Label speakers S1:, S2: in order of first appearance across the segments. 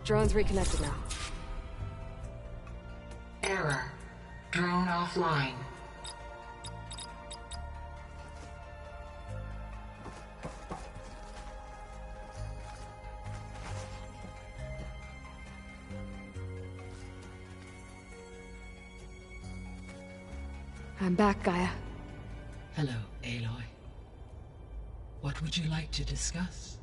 S1: Drone's reconnected now.
S2: Error. Drone offline.
S1: I'm back, Gaia.
S3: Hello, Aloy. What would you like to discuss?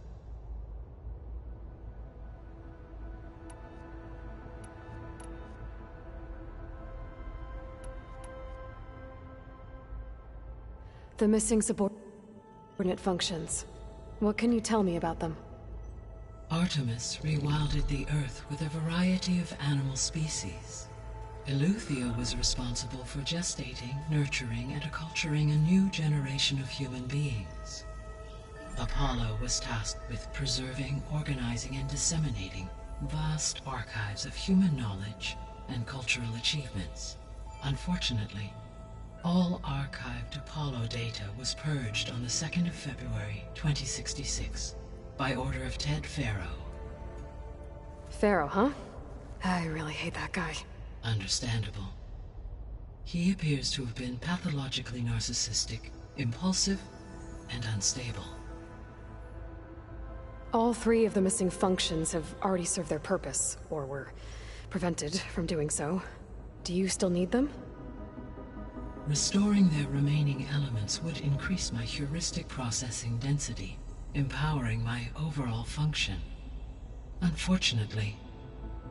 S1: The missing subordinate functions. What can you tell me about them?
S3: Artemis rewilded the Earth with a variety of animal species. Eleuthia was responsible for gestating, nurturing, and acculturating a new generation of human beings. Apollo was tasked with preserving, organizing, and disseminating vast archives of human knowledge and cultural achievements. Unfortunately, all archived Apollo data was purged on the 2nd of February, 2066, by order of Ted Faro.
S1: Pharaoh, huh? I really hate that guy.
S3: Understandable. He appears to have been pathologically narcissistic, impulsive, and unstable.
S1: All 3 of the missing functions have already served their purpose, or were prevented from doing so. Do you still need them?
S3: Restoring their remaining elements would increase my heuristic processing density, empowering my overall function. Unfortunately,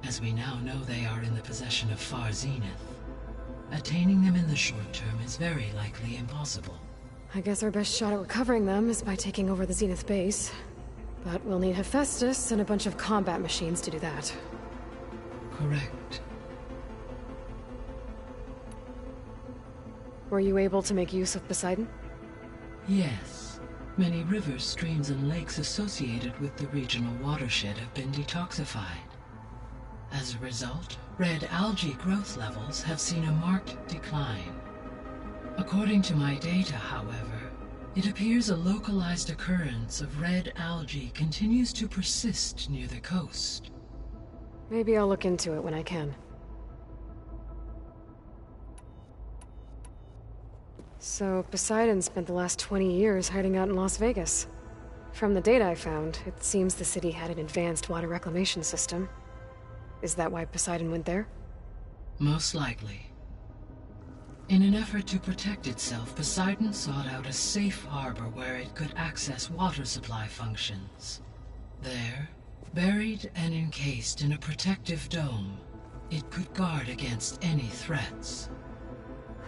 S3: as we now know they are in the possession of Far Zenith, attaining them in the short term is very likely impossible.
S1: I guess our best shot at recovering them is by taking over the Zenith base. But we'll need Hephaestus and a bunch of combat machines to do that.
S3: Correct.
S1: Were you able to make use of Poseidon?
S3: Yes. Many rivers, streams, and lakes associated with the regional watershed have been detoxified. As a result, red algae growth levels have seen a marked decline. According to my data, however, it appears a localized occurrence of red algae continues to persist near the coast.
S1: Maybe I'll look into it when I can. So, Poseidon spent the last 20 years hiding out in Las Vegas. From the data I found, it seems the city had an advanced water reclamation system. Is that why Poseidon went there?
S3: Most likely. In an effort to protect itself, Poseidon sought out a safe harbor where it could access water supply functions. There, buried and encased in a protective dome, it could guard against any threats.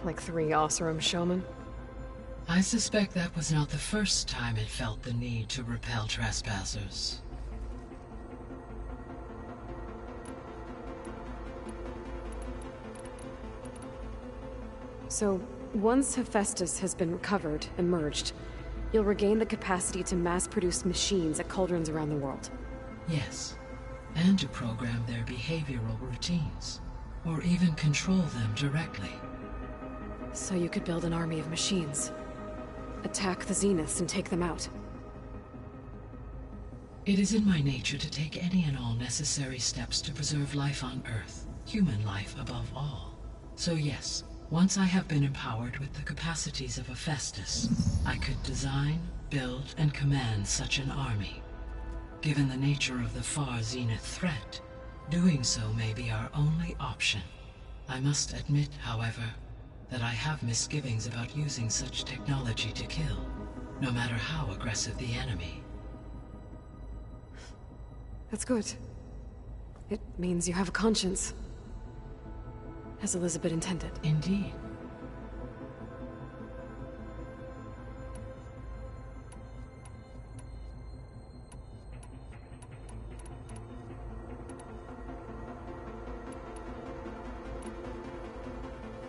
S1: Like 3 Oseram showmen?
S3: I suspect that was not the first time it felt the need to repel trespassers.
S1: So, once Hephaestus has been recovered and merged, you'll regain the capacity to mass-produce machines at cauldrons around the world.
S3: Yes, and to program their behavioral routines, or even control them directly.
S1: So you could build an army of machines. Attack the Zeniths and take them out.
S3: It is in my nature to take any and all necessary steps to preserve life on Earth, human life above all. So yes, once I have been empowered with the capacities of Hephaestus, I could design, build, and command such an army. Given the nature of the Far Zenith threat, doing so may be our only option. I must admit, however, that I have misgivings about using such technology to kill, no matter how aggressive the enemy.
S1: That's good. It means you have a conscience. As Elizabeth intended.
S3: Indeed.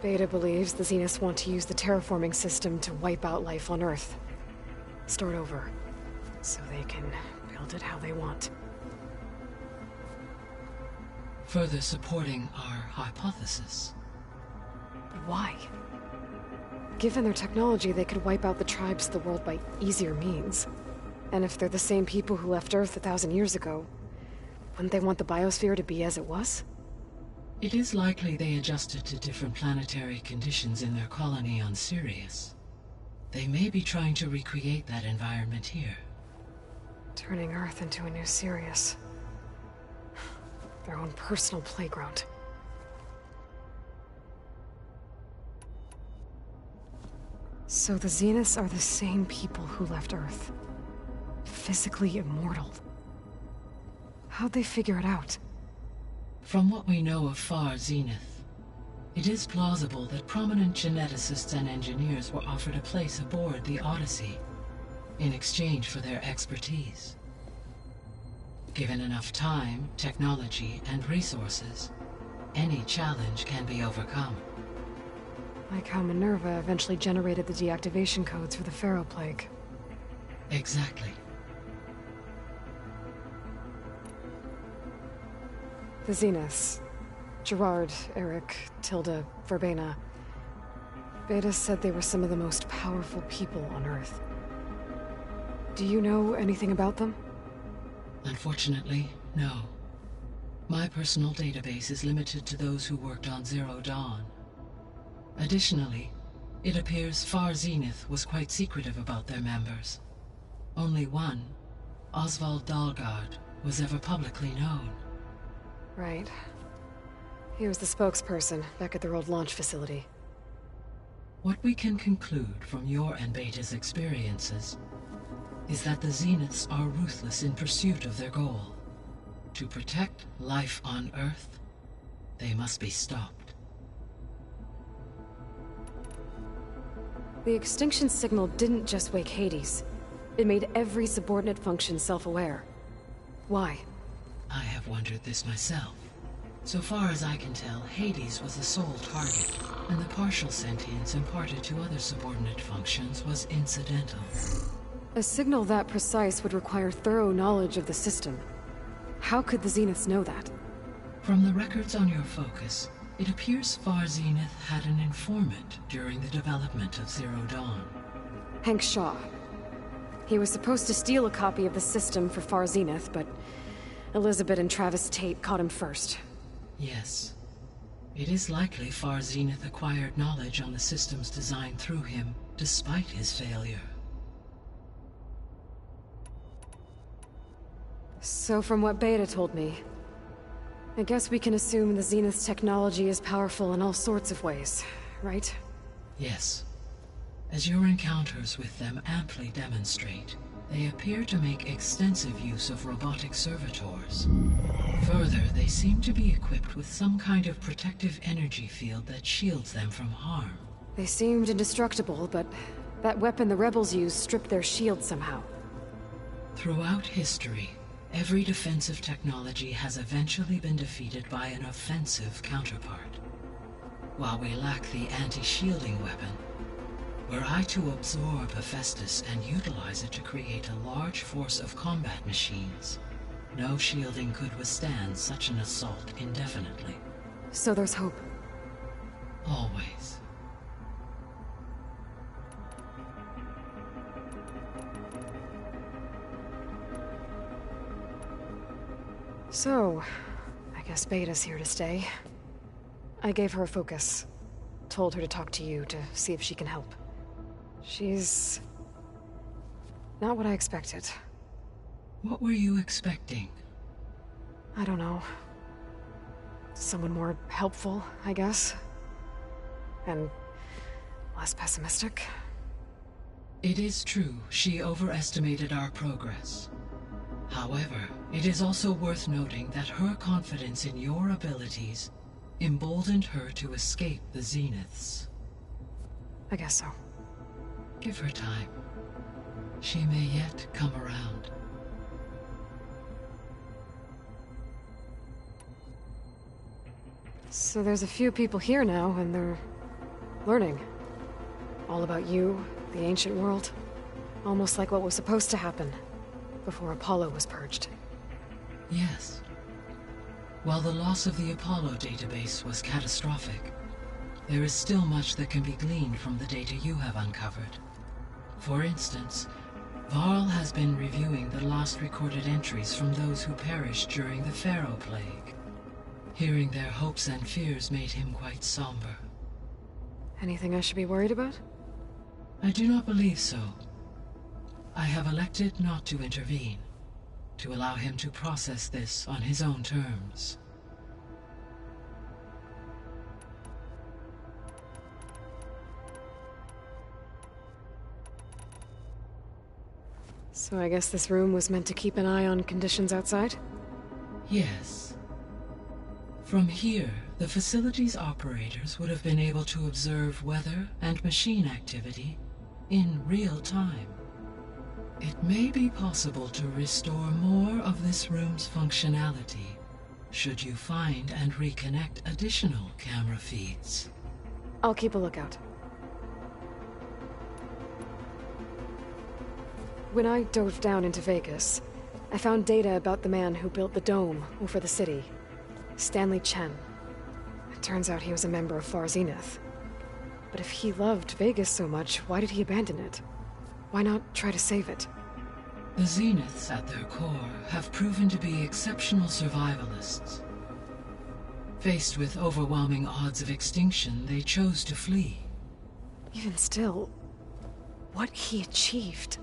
S1: Beta believes the Zeniths want to use the terraforming system to wipe out life on Earth. Start over, so they can build it how they want.
S3: Further supporting our hypothesis.
S1: But why? Given their technology, they could wipe out the tribes of the world by easier means. And if they're the same people who left Earth 1,000 years ago, Wouldn't they want the biosphere to be as it was?
S3: It is likely they adjusted to different planetary conditions in their colony on Sirius. They may be trying to recreate that environment here.
S1: Turning Earth into a new Sirius. Their own personal playground. So the Zeniths are the same people who left Earth. Physically immortal. How'd they figure it out?
S3: From what we know of Far Zenith, it is plausible that prominent geneticists and engineers were offered a place aboard the Odyssey in exchange for their expertise. Given enough time, technology, and resources, any challenge can be overcome.
S1: Like how Minerva eventually generated the deactivation codes for the Pharaoh Plague.
S3: Exactly.
S1: The Zeniths. Gerard, Eric, Tilda, Verbena. Beta said they were some of the most powerful people on Earth. Do you know anything about them?
S3: Unfortunately, no. My personal database is limited to those who worked on Zero Dawn. Additionally, it appears Far Zenith was quite secretive about their members. Only one, Oswald Dahlgard, was ever publicly known.
S1: Right. He was the spokesperson back at their old launch facility.
S3: What we can conclude from your and Beta's experiences is that the Zeniths are ruthless in pursuit of their goal. To protect life on Earth, they must be stopped.
S1: The extinction signal didn't just wake Hades. It made every subordinate function self-aware. Why?
S3: I have wondered this myself. So far as I can tell, Hades was the sole target, and the partial sentience imparted to other subordinate functions was incidental.
S1: A signal that precise would require thorough knowledge of the system. How could the Zeniths know that?
S3: From the records on your focus, it appears Far Zenith had an informant during the development of Zero Dawn.
S1: Hank Shaw. He was supposed to steal a copy of the system for Far Zenith, but Elizabeth and Travis Tate caught him first.
S3: Yes. It is likely Far Zenith acquired knowledge on the system's design through him, despite his failure.
S1: So from what Beta told me, I guess we can assume the Zenith's technology is powerful in all sorts of ways, right?
S3: Yes. As your encounters with them amply demonstrate, they appear to make extensive use of robotic servitors. Further, they seem to be equipped with some kind of protective energy field that shields them from harm.
S1: They seemed indestructible, but that weapon the rebels used stripped their shield somehow.
S3: Throughout history, every defensive technology has eventually been defeated by an offensive counterpart. While we lack the anti-shielding weapon, were I to absorb Hephaestus and utilize it to create a large force of combat machines, no shielding could withstand such an assault indefinitely.
S1: So there's hope.
S3: Always.
S1: So, I guess Beta's here to stay. I gave her a focus. Told her to talk to you to see if she can help. She's not what I expected.
S3: What were you expecting?
S1: I don't know. Someone more helpful, I guess. And less pessimistic.
S3: It is true, she overestimated our progress. However, it is also worth noting that her confidence in your abilities emboldened her to escape the Zeniths.
S1: I guess so.
S3: Give her time. She may yet come around.
S1: So there's a few people here now, and they're learning. All about you, the ancient world. Almost like what was supposed to happen before Apollo was purged.
S3: Yes. While the loss of the Apollo database was catastrophic, there is still much that can be gleaned from the data you have uncovered. For instance, Varl has been reviewing the last recorded entries from those who perished during the Pharaoh Plague. Hearing their hopes and fears made him quite somber.
S1: Anything I should be worried about?
S3: I do not believe so. I have elected not to intervene, to allow him to process this on his own terms.
S1: So I guess this room was meant to keep an eye on conditions outside?
S3: Yes. From here, the facility's operators would have been able to observe weather and machine activity in real time. It may be possible to restore more of this room's functionality, should you find and reconnect additional camera feeds.
S1: I'll keep a lookout. When I dove down into Vegas, I found data about the man who built the dome over the city, Stanley Chen. It turns out he was a member of Far Zenith. But if he loved Vegas so much, why did he abandon it? Why not try to save it?
S3: The Zeniths at their core have proven to be exceptional survivalists. Faced with overwhelming odds of extinction, they chose to flee.
S1: Even still, what he achieved.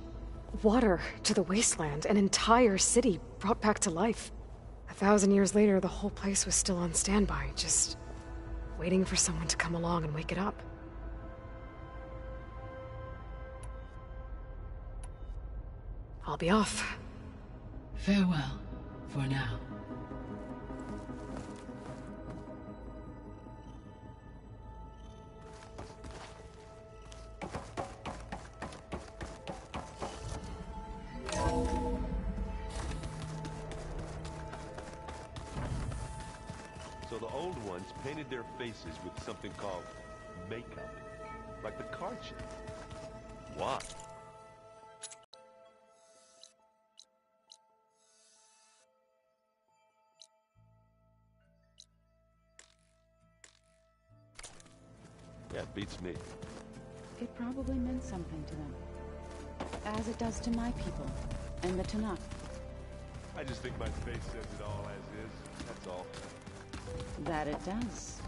S1: Water to the wasteland, an entire city brought back to life. 1,000 years later, the whole place was still on standby, just waiting for someone to come along and wake it up. I'll be off.
S3: Farewell, for now.
S4: So the old ones painted their faces with something called makeup, like the card shape. Why? Yeah, it beats me.
S5: It probably meant something to them. As it does to my people, and the Tanakh.
S4: I just think my face says it all as is, that's all.
S5: That it does.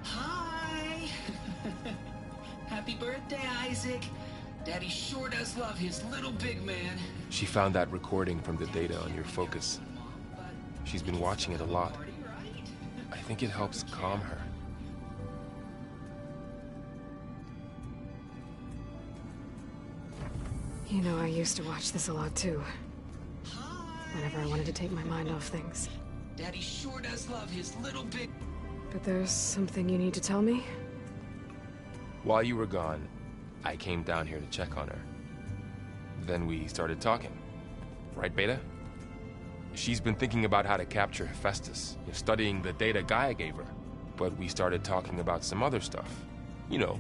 S6: Hi! Happy birthday, Isaac. Daddy sure does love his little big man.
S7: She found that recording from the data on your focus. She's been watching it a lot. I think it helps calm her.
S1: You know, I used to watch this a lot too. Whenever I wanted to take my mind off things.
S6: Daddy sure does love his little big...
S1: But there's something you need to tell me?
S7: While you were gone, I came down here to check on her. Then we started talking. Right, Beta? She's been thinking about how to capture Hephaestus, studying the data Gaia gave her. But we started talking about some other stuff. You know,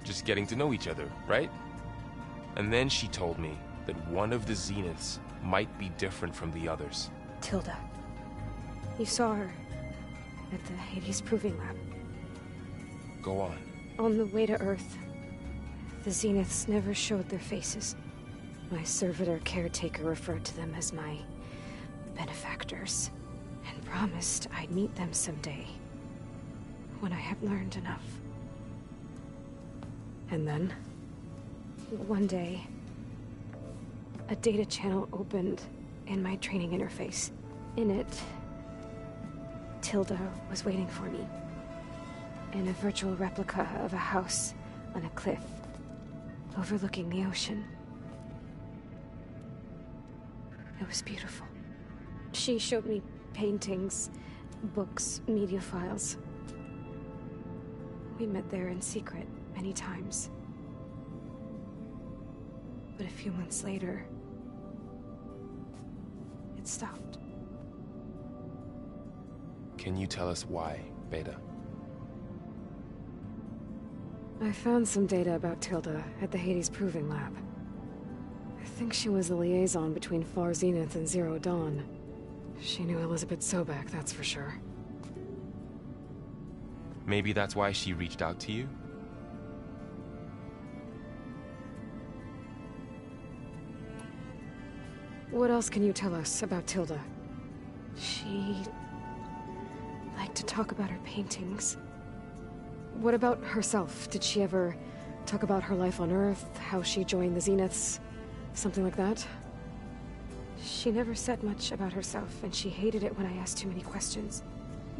S7: just getting to know each other, right? And then she told me that one of the Zeniths might be different from the others.
S8: Tilda. You saw her at the Hades Proving Lab.
S7: Go on.
S8: On the way to Earth, the Zeniths never showed their faces. My servitor caretaker referred to them as my benefactors, and promised I'd meet them someday, when I had learned enough.
S1: And then?
S8: One day, a data channel opened in my training interface. In it, Tilda was waiting for me, in a virtual replica of a house on a cliff, overlooking the ocean. It was beautiful. She showed me paintings, books, media files. We met there in secret many times. But a few months later, it stopped.
S7: Can you tell us why, Beta?
S1: I found some data about Tilda at the Hades Proving Lab. think she was the liaison between Far Zenith and Zero Dawn. She knew Elizabeth Sobek, that's for sure.
S7: Maybe that's why she reached out to you?
S1: What else can you tell us about Tilda?
S8: She liked to talk about her paintings.
S1: What about herself? Did she ever talk about her life on Earth, how she joined the Zeniths, something like that?
S8: She never said much about herself, and she hated it when I asked too many questions.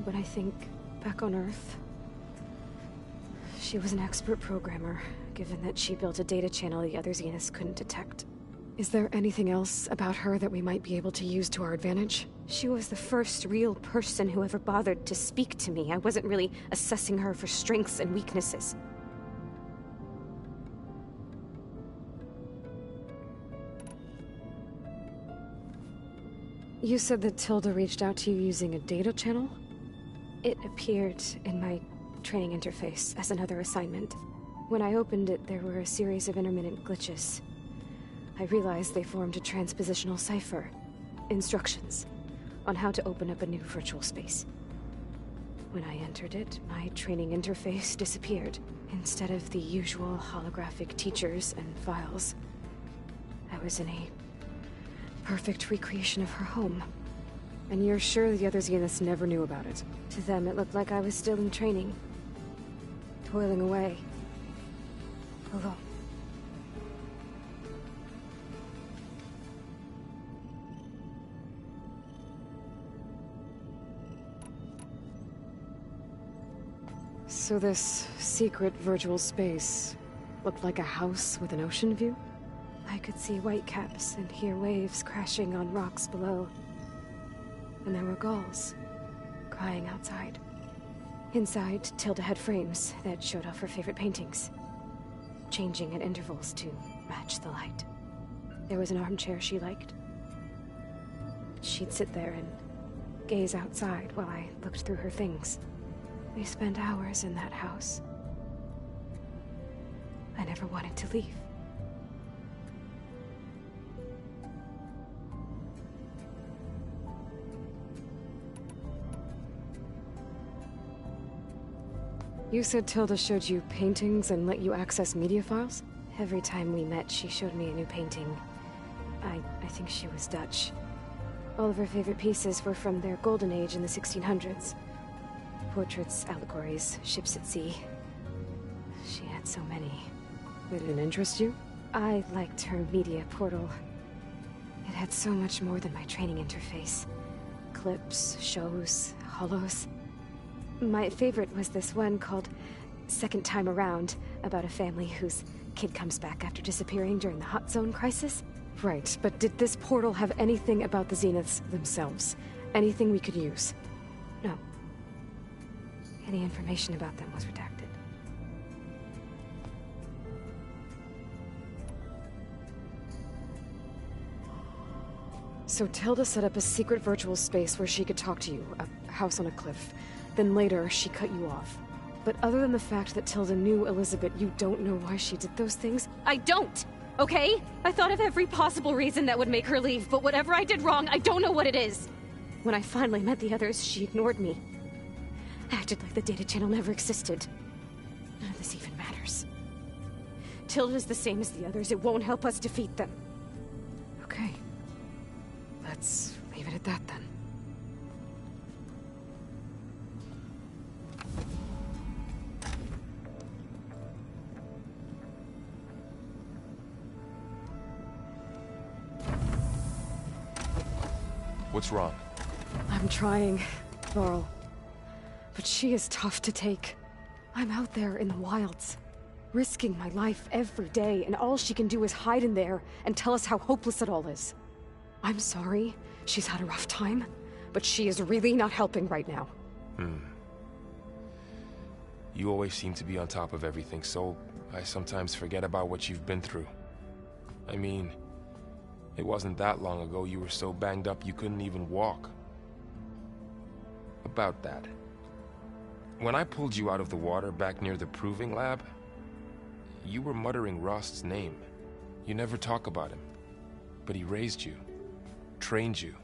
S8: But I think, back on Earth, she was an expert programmer, given that she built a data channel the other Zeniths couldn't detect.
S1: Is there anything else about her that we might be able to use to our advantage?
S8: She was the first real person who ever bothered to speak to me. I wasn't really assessing her for strengths and weaknesses.
S1: You said that Tilda reached out to you using a data channel?
S8: It appeared in my training interface as another assignment. When I opened it, there were a series of intermittent glitches. I realized they formed a transpositional cipher. Instructions on how to open up a new virtual space. When I entered it, my training interface disappeared. Instead of the usual holographic teachers and files, I was in a perfect recreation of her home.
S1: And you're sure the other Zeniths never knew about it?
S8: To them, it looked like I was still in training. Toiling away. Alone.
S1: So this secret virtual space looked like a house with an ocean view?
S8: I could see whitecaps and hear waves crashing on rocks below. And there were gulls crying outside. Inside, Tilda had frames that showed off her favorite paintings, changing at intervals to match the light. There was an armchair she liked. She'd sit there and gaze outside while I looked through her things. We spent hours in that house. I never wanted to leave.
S1: You said Tilda showed you paintings and let you access media files?
S8: Every time we met, she showed me a new painting. I think she was Dutch. All of her favorite pieces were from their golden age in the 1600s. Portraits, allegories, ships at sea. She had so many.
S1: They didn't interest you?
S8: I liked her media portal. It had so much more than my training interface. Clips, shows, holos. My favorite was this one called Second Time Around, about a family whose kid comes back after disappearing during the Hot Zone crisis.
S1: Right, but did this portal have anything about the Zeniths themselves? Anything we could use?
S8: No. Any information about them was redacted.
S1: So Tilda set up a secret virtual space where she could talk to you, a house on a cliff. Then later, she cut you off. But other than the fact that Tilda knew Elizabeth, you don't know why she did those things?
S8: I don't! Okay? I thought of every possible reason that would make her leave, but whatever I did wrong, I don't know what it is. When I finally met the others, she ignored me. Acted like the data channel never existed. None of this even matters. Tilda's the same as the others. It won't help us defeat them.
S1: Okay. Let's leave it at that then.
S7: What's wrong?
S1: I'm trying, Varl. But she is tough to take. I'm out there in the wilds, risking my life every day, and all she can do is hide in there and tell us how hopeless it all is. I'm sorry, she's had a rough time, but she is really not helping right now.
S7: You always seem to be on top of everything, so I sometimes forget about what you've been through. I mean, it wasn't that long ago you were so banged up you couldn't even walk. About that. When I pulled you out of the water back near the proving lab, you were muttering Rost's name. You never talk about him. But he raised you, trained you.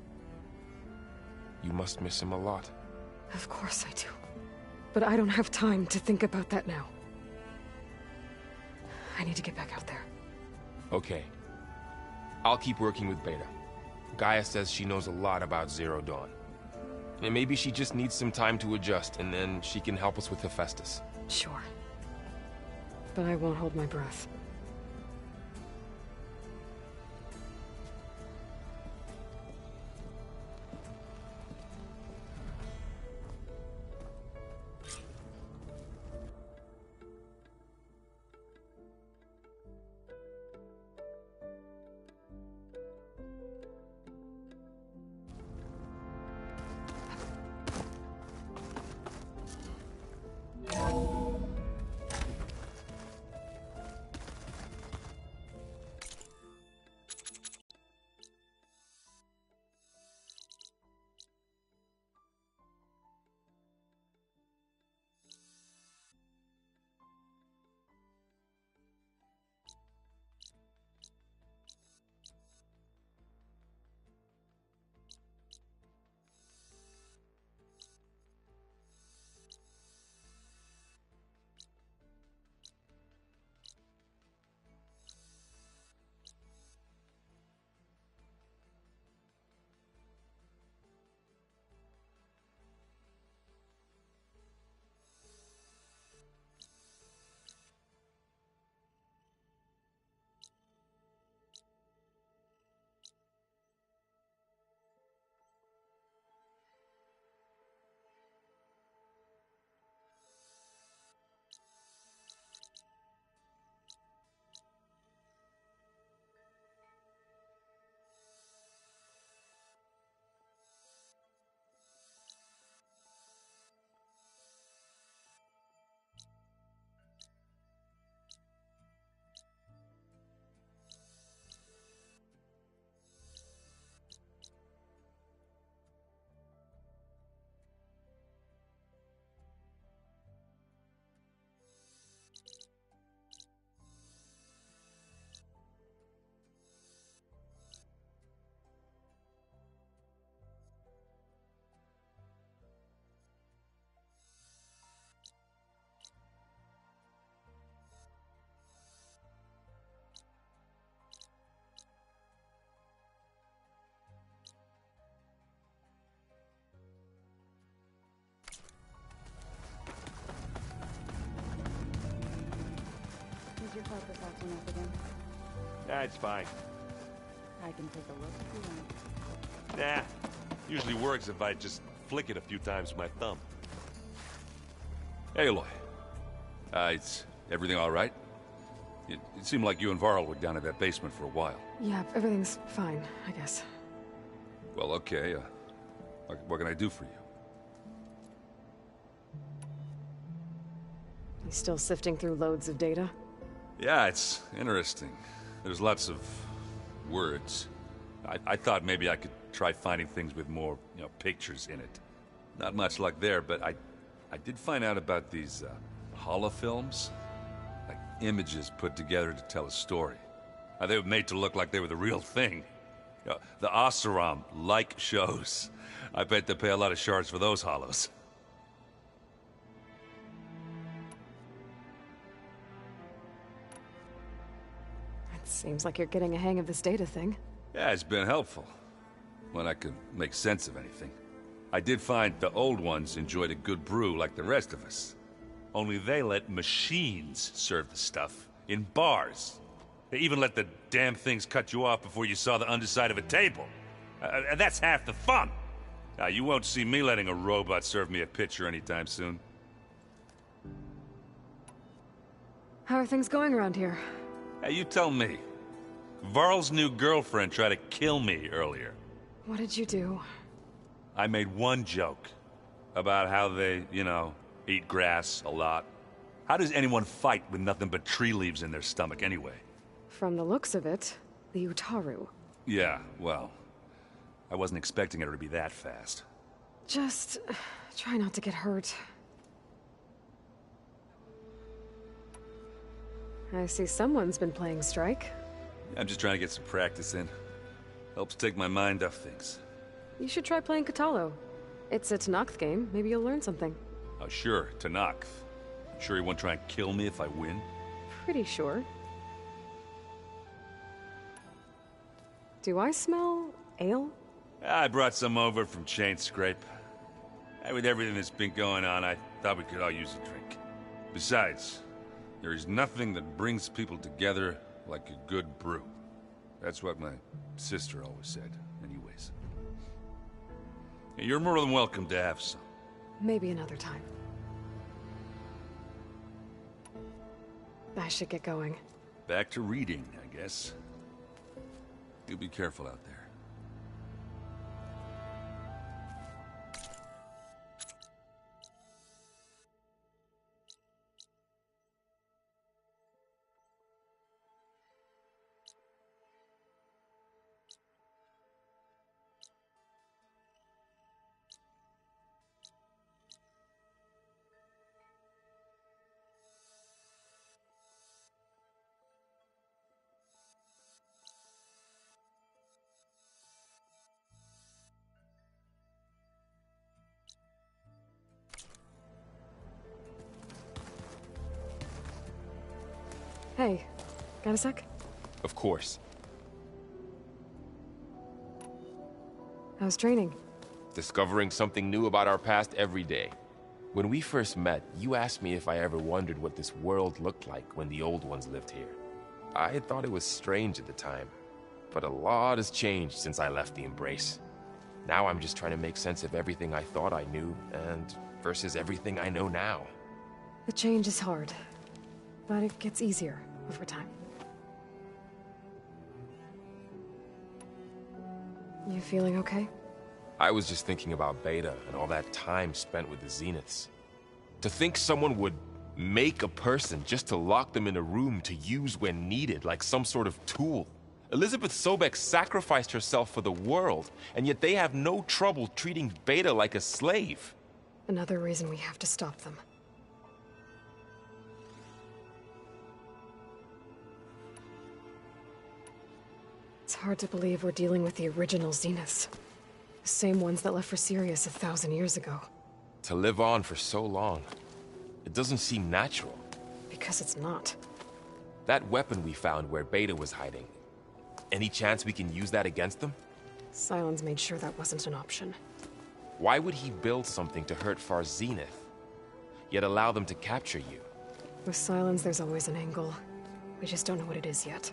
S7: You must miss him a lot.
S1: Of course I do. But I don't have time to think about that now. I need to get back out there.
S7: Okay. I'll keep working with Beta. Gaia says she knows a lot about Zero Dawn. And maybe she just needs some time to adjust, and then she can help us with Hephaestus.
S1: Sure. But I won't hold my breath.
S5: Is your focus acting up again?
S4: It's fine.
S5: I can take a look if you want.
S4: Nah. Usually works if I just flick it a few times with my thumb.
S9: Aloy. It's everything all right? It seemed like you and Varl were down in that basement for a while.
S1: Yeah, everything's fine, I guess.
S9: Well, okay. What can I do for you?
S1: You still sifting through loads of data?
S9: Yeah, it's interesting. There's lots of words. I thought maybe I could try finding things with more, pictures in it. Not much luck there, but I did find out about these holofilms. Like images put together to tell a story. They were made to look like they were the real thing. The Oseram like shows. I bet they pay a lot of shards for those hollows.
S1: It seems like you're getting a hang of this data thing.
S9: Yeah, it's been helpful. When I could make sense of anything. I did find the old ones enjoyed a good brew like the rest of us. Only they let machines serve the stuff in bars. They even let the damn things cut you off before you saw the underside of a table. And that's half the fun. Now, you won't see me letting a robot serve me a pitcher anytime soon.
S1: How are things going around here?
S9: Hey, you tell me. Varl's new girlfriend tried to kill me earlier.
S1: What did you do?
S9: I made one joke about how they, eat grass a lot. How does anyone fight with nothing but tree leaves in their stomach anyway?
S1: From the looks of it, the Utaru.
S9: Yeah, well, I wasn't expecting her to be that fast.
S1: Just try not to get hurt. I see someone's been playing Strike.
S9: I'm just trying to get some practice in. Helps take my mind off things.
S1: You should try playing Katalo. It's a Tanakh game. Maybe you'll learn something.
S9: Oh, sure, Tanakh. Sure he won't try and kill me if I win?
S1: Pretty sure. Do I smell ale?
S9: I brought some over from Chain Scrape. With everything that's been going on, I thought we could all use a drink. Besides, there is nothing that brings people together like a good brew. That's what my sister always said, anyways. You're more than welcome to have some.
S1: Maybe another time. I should get going.
S9: Back to reading, I guess. You be careful out there.
S1: Hey, got a sec?
S7: Of course.
S1: How's training?
S7: Discovering something new about our past every day. When we first met, you asked me if I ever wondered what this world looked like when the old ones lived here. I had thought it was strange at the time, but a lot has changed since I left the Embrace. Now I'm just trying to make sense of everything I thought I knew, and versus everything I know now.
S1: The change is hard, but it gets easier over time. You feeling okay?
S7: I was just thinking about Beta and all that time spent with the Zeniths. To think someone would make a person just to lock them in a room to use when needed, like some sort of tool. Elizabeth Sobek sacrificed herself for the world, and yet they have no trouble treating Beta like a slave.
S1: Another reason we have to stop them. It's hard to believe we're dealing with the original Zeniths. The same ones that left for Sirius 1,000 years ago.
S7: To live on for so long, it doesn't seem natural.
S1: Because it's not.
S7: That weapon we found where Beta was hiding, any chance we can use that against them?
S1: Sylens made sure that wasn't an option.
S7: Why would he build something to hurt Far Zenith, yet allow them to capture you?
S1: With Sylens, there's always an angle. We just don't know what it is yet.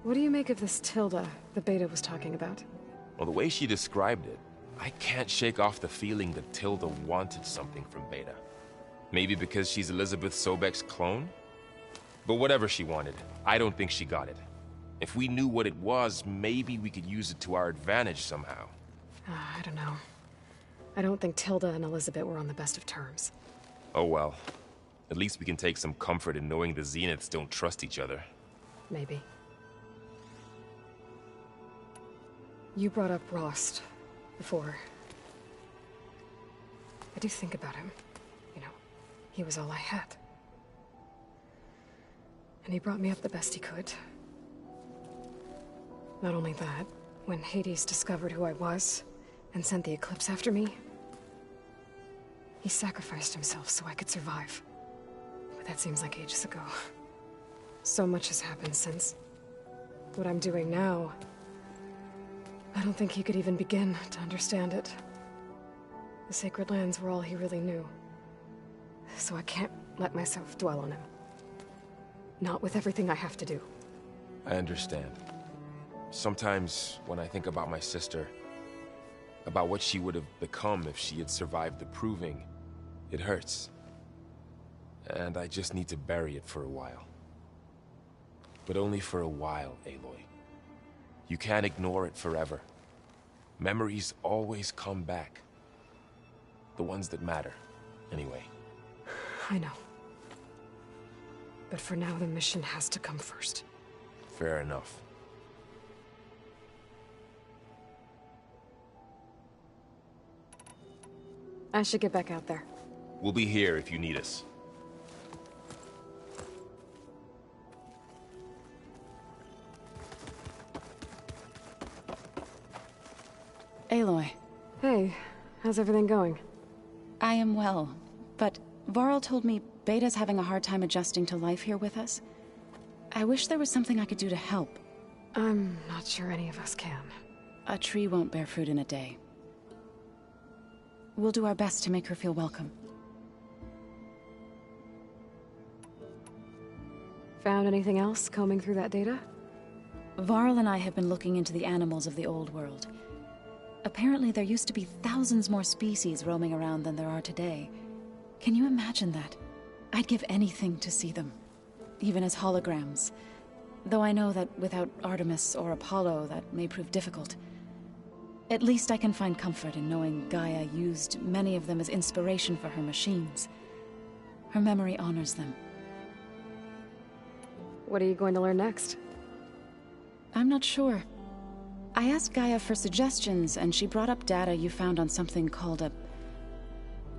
S1: What do you make of this Tilda the Beta was talking about?
S7: Well, the way she described it, I can't shake off the feeling that Tilda wanted something from Beta. Maybe because she's Elizabeth Sobek's clone? But whatever she wanted, I don't think she got it. If we knew what it was, maybe we could use it to our advantage somehow.
S1: I don't know. I don't think Tilda and Elizabeth were on the best of terms.
S7: Oh well. At least we can take some comfort in knowing the Zeniths don't trust each other.
S1: Maybe. You brought up Rost before. I do think about him. You know, he was all I had. And he brought me up the best he could. Not only that, when Hades discovered who I was and sent the Eclipse after me, he sacrificed himself so I could survive. But that seems like ages ago. So much has happened since. What I'm doing now, I don't think he could even begin to understand it. The Sacred Lands were all he really knew. So I can't let myself dwell on him. Not with everything I have to do.
S7: I understand. Sometimes, when I think about my sister, about what she would have become if she had survived the Proving, it hurts. And I just need to bury it for a while. But only for a while, Aloy. You can't ignore it forever. Memories always come back. The ones that matter, anyway.
S1: I know. But for now, the mission has to come first.
S7: Fair enough.
S1: I should get back out there.
S7: We'll be here if you need us.
S5: Aloy.
S1: Hey, how's everything going?
S5: I am well, but Varl told me Beta's having a hard time adjusting to life here with us. I wish there was something I could do to help.
S1: I'm not sure any of us can.
S5: A tree won't bear fruit in a day. We'll do our best to make her feel welcome.
S1: Found anything else combing through that data?
S5: Varl and I have been looking into the animals of the old world. Apparently there used to be thousands more species roaming around than there are today. Can you imagine that? I'd give anything to see them, even as holograms. Though I know that without Artemis or Apollo, that may prove difficult. At least I can find comfort in knowing Gaia used many of them as inspiration for her machines. Her memory honors them.
S1: What are you going to learn next?
S5: I'm not sure. I asked Gaia for suggestions, and she brought up data you found on something called a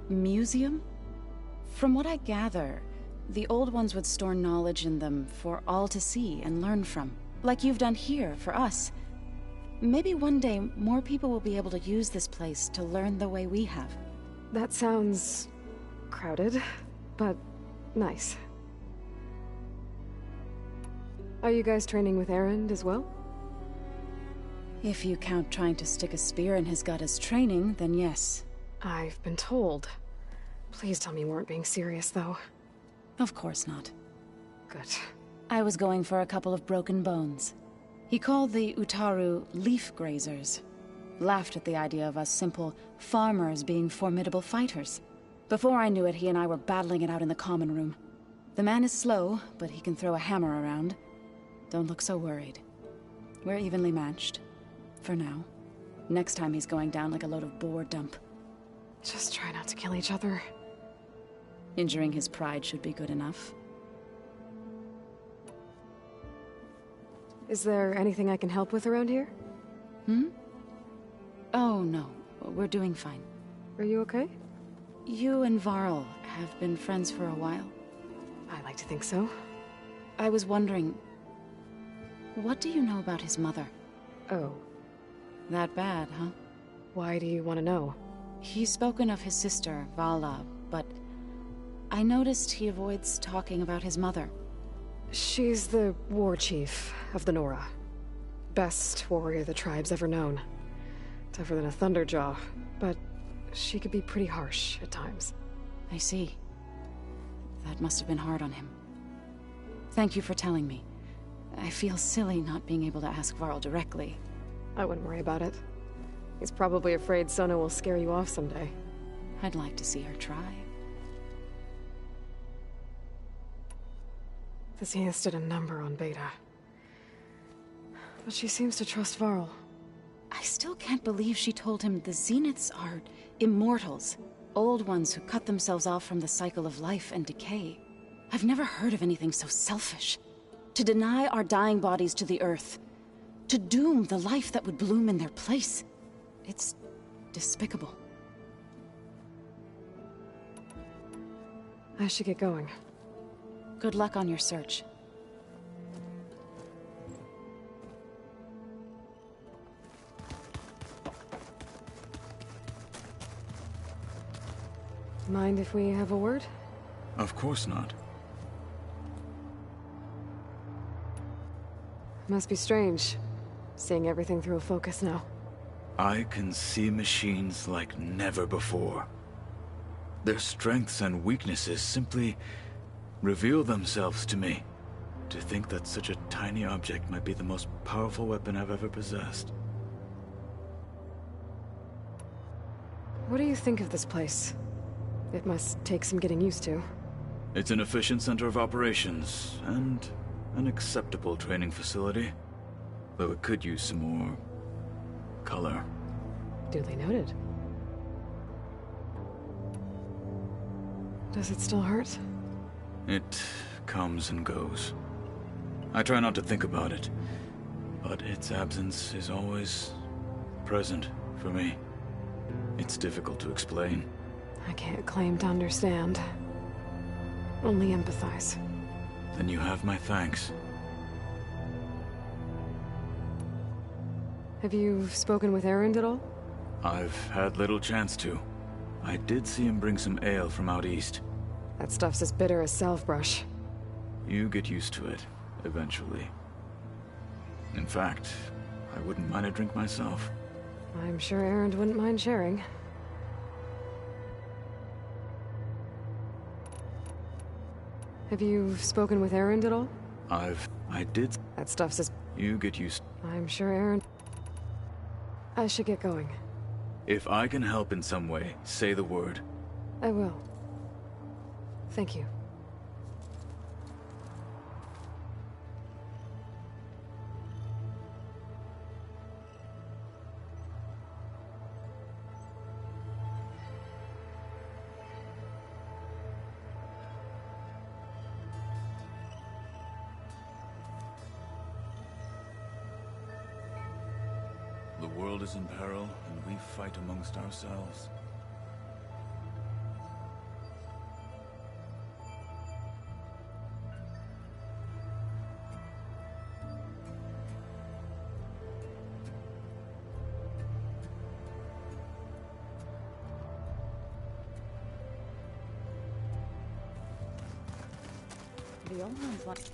S5: museum? From what I gather, the old ones would store knowledge in them for all to see and learn from, like you've done here for us. Maybe one day more people will be able to use this place to learn the way we have.
S1: That sounds crowded, but nice. Are you guys training with Erend as well?
S5: If you count trying to stick a spear in his gut as training, then yes.
S1: I've been told. Please tell me you weren't being serious, though.
S5: Of course not.
S1: Good.
S5: I was going for a couple of broken bones. He called the Utaru leaf grazers. Laughed at the idea of us simple farmers being formidable fighters. Before I knew it, he and I were battling it out in the common room. The man is slow, but he can throw a hammer around. Don't look so worried. We're evenly matched. For now. Next time he's going down like a load of boar dump.
S1: Just try not to kill each other.
S5: Injuring his pride should be good enough.
S1: Is there anything I can help with around here?
S5: Oh, no. We're doing fine.
S1: Are you okay?
S5: You and Varl have been friends for a while.
S1: I like to think so.
S5: I was wondering, what do you know about his mother?
S1: Oh.
S5: That bad, huh?
S1: Why do you want to know?
S5: He's spoken of his sister, Vala, but I noticed he avoids talking about his mother.
S1: She's the war chief of the Nora. Best warrior the tribe's ever known. Tougher than a Thunderjaw, but she could be pretty harsh at times.
S5: I see. That must have been hard on him. Thank you for telling me. I feel silly not being able to ask Varl directly.
S1: I wouldn't worry about it. He's probably afraid Sona will scare you off someday.
S5: I'd like to see her try.
S1: The Zeniths did a number on Beta. But she seems to trust Varl.
S5: I still can't believe she told him the Zeniths are immortals. Old ones who cut themselves off from the cycle of life and decay. I've never heard of anything so selfish. To deny our dying bodies to the Earth. To doom the life that would bloom in their place. It's despicable.
S1: I should get going.
S5: Good luck on your search.
S1: Mind if we have a word?
S10: Of course not.
S1: Must be strange, seeing everything through a focus now.
S10: I can see machines like never before. Their strengths and weaknesses simply reveal themselves to me. To think that such a tiny object might be the most powerful weapon I've ever possessed.
S1: What do you think of this place? It must take some getting used to.
S10: It's an efficient center of operations, and an acceptable training facility. Though it could use some more color.
S1: Duly noted. Does it still hurt?
S10: It comes and goes. I try not to think about it, but its absence is always present for me. It's difficult to explain.
S1: I can't claim to understand. Only empathize.
S10: Then you have my thanks.
S1: Have you spoken with Erend at all?
S10: I've had little chance to. I did see him bring some ale from out east.
S1: That stuff's as bitter as salve-brush.
S10: You get used to it, eventually. In fact, I wouldn't mind a drink myself.
S1: I'm sure Erend wouldn't mind sharing. Have you spoken with Erend at all?
S10: I did.
S1: That stuff's as...
S10: You get used.
S1: I'm sure Erend... I should get going.
S10: If I can help in some way, say the word.
S1: I will. Thank you.
S10: The world is in peril, and we fight amongst ourselves.
S5: The old ones want...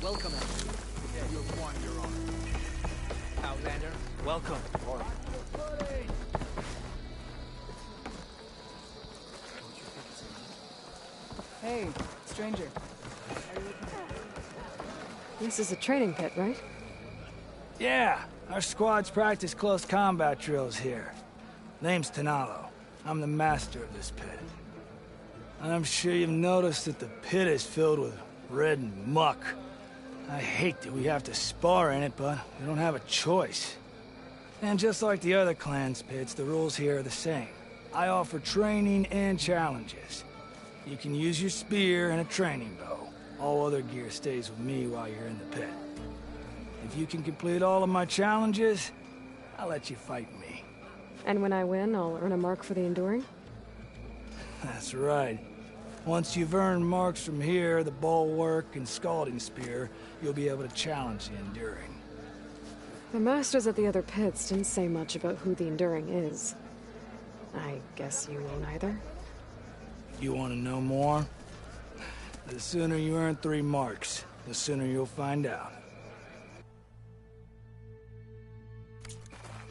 S11: Welcome. Yeah, you're one, Your Honor. Outlander, welcome.
S12: Hey, stranger.
S1: This is a training pit, right?
S12: Yeah, our squads practice close combat drills here. Name's Tanalo. I'm the master of this pit. And I'm sure you've noticed that the pit is filled with red muck. I hate that we have to spar in it, but we don't have a choice. And just like the other clan's pits, the rules here are the same. I offer training and challenges. You can use your spear and a training bow. All other gear stays with me while you're in the pit. If you can complete all of my challenges, I'll let you fight me.
S1: And when I win, I'll earn a mark for the Enduring?
S12: That's right. Once you've earned marks from here, the bulwark and scalding spear, you'll be able to challenge the Enduring.
S1: The masters at the other pits didn't say much about who the Enduring is. I guess you won't either?
S12: You want to know more? The sooner you earn 3 marks, the sooner you'll find out.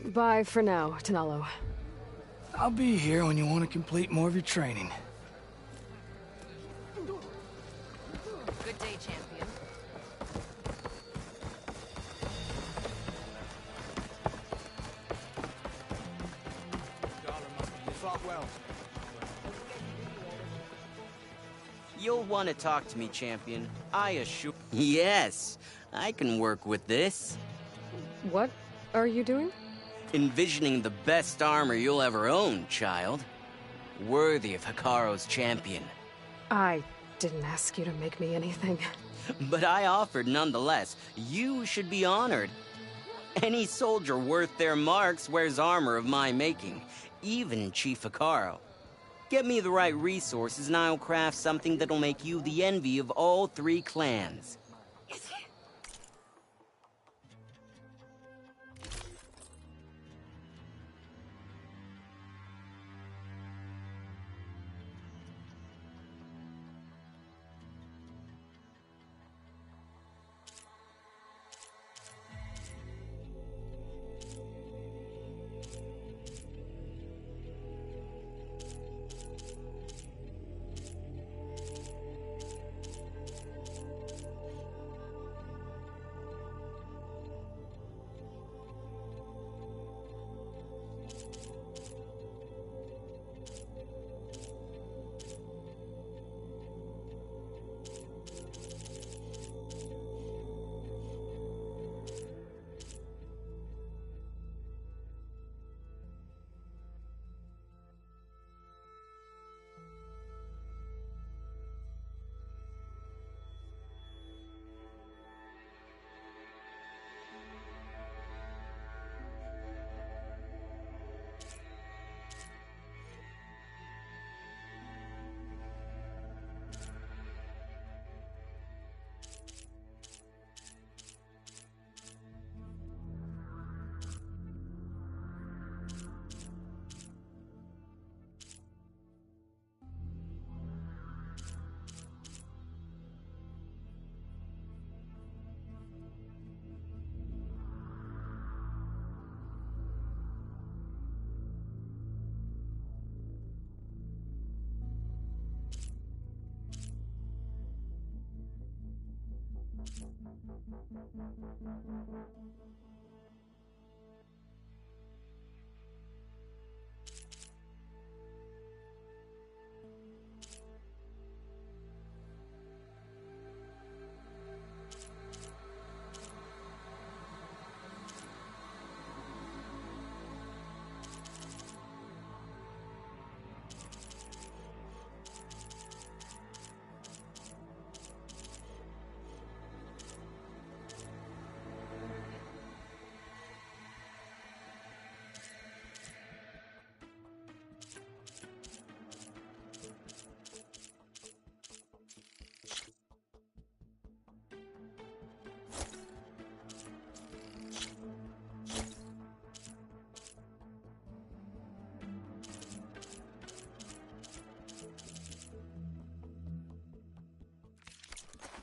S1: Bye for now, Tanalo.
S12: I'll be here when you want to complete more of your training.
S13: Good day, champion.
S11: You fought well.
S14: You'll want to talk to me, champion. I assure... Yes, I can work with this.
S1: What are you doing?
S14: Envisioning the best armor you'll ever own, child. Worthy of Hikaru's champion.
S1: I didn't ask you to make me anything.
S14: But I offered nonetheless. You should be honored. Any soldier worth their marks wears armor of my making, even Chief Hikaru. Get me the right resources and I'll craft something that'll make you the envy of all 3 clans.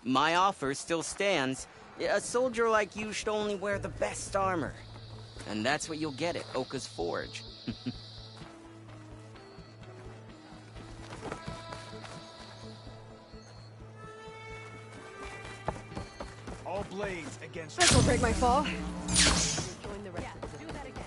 S14: My offer still stands. A soldier like you should only wear the best armor. And that's what you'll get at Oka's Forge.
S11: All blades against...
S1: This will break my fall.
S13: Join the rest of the... do that again.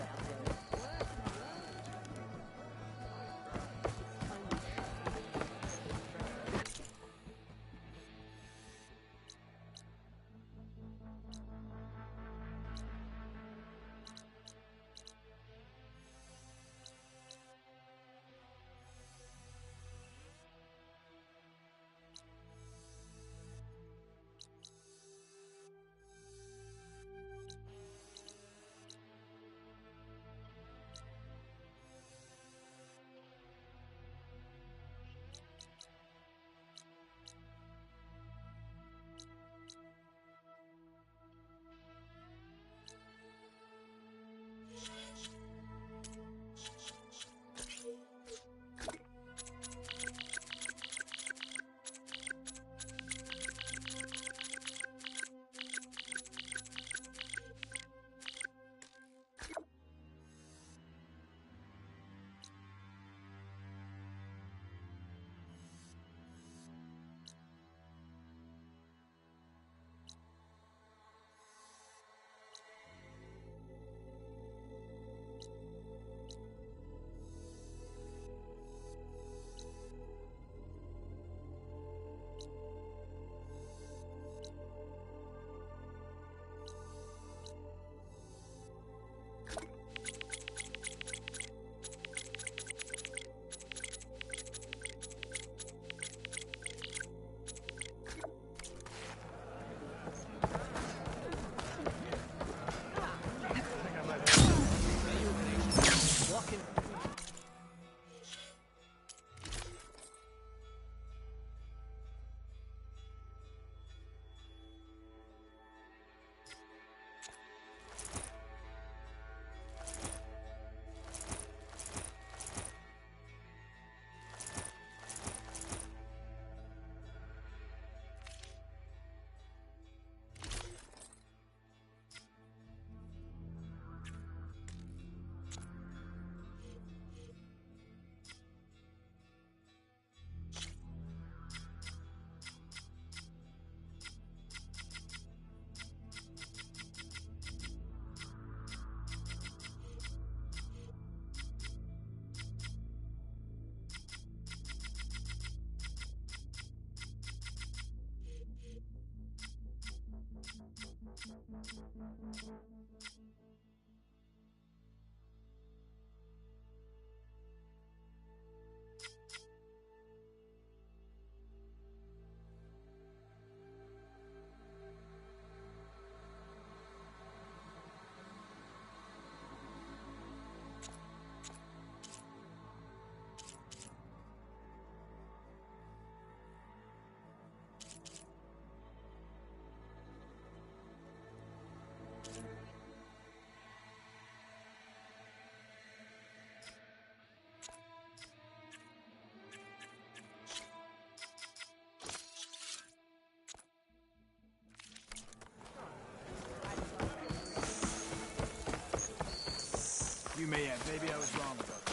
S12: you, Mayan. Maybe I was wrong about that.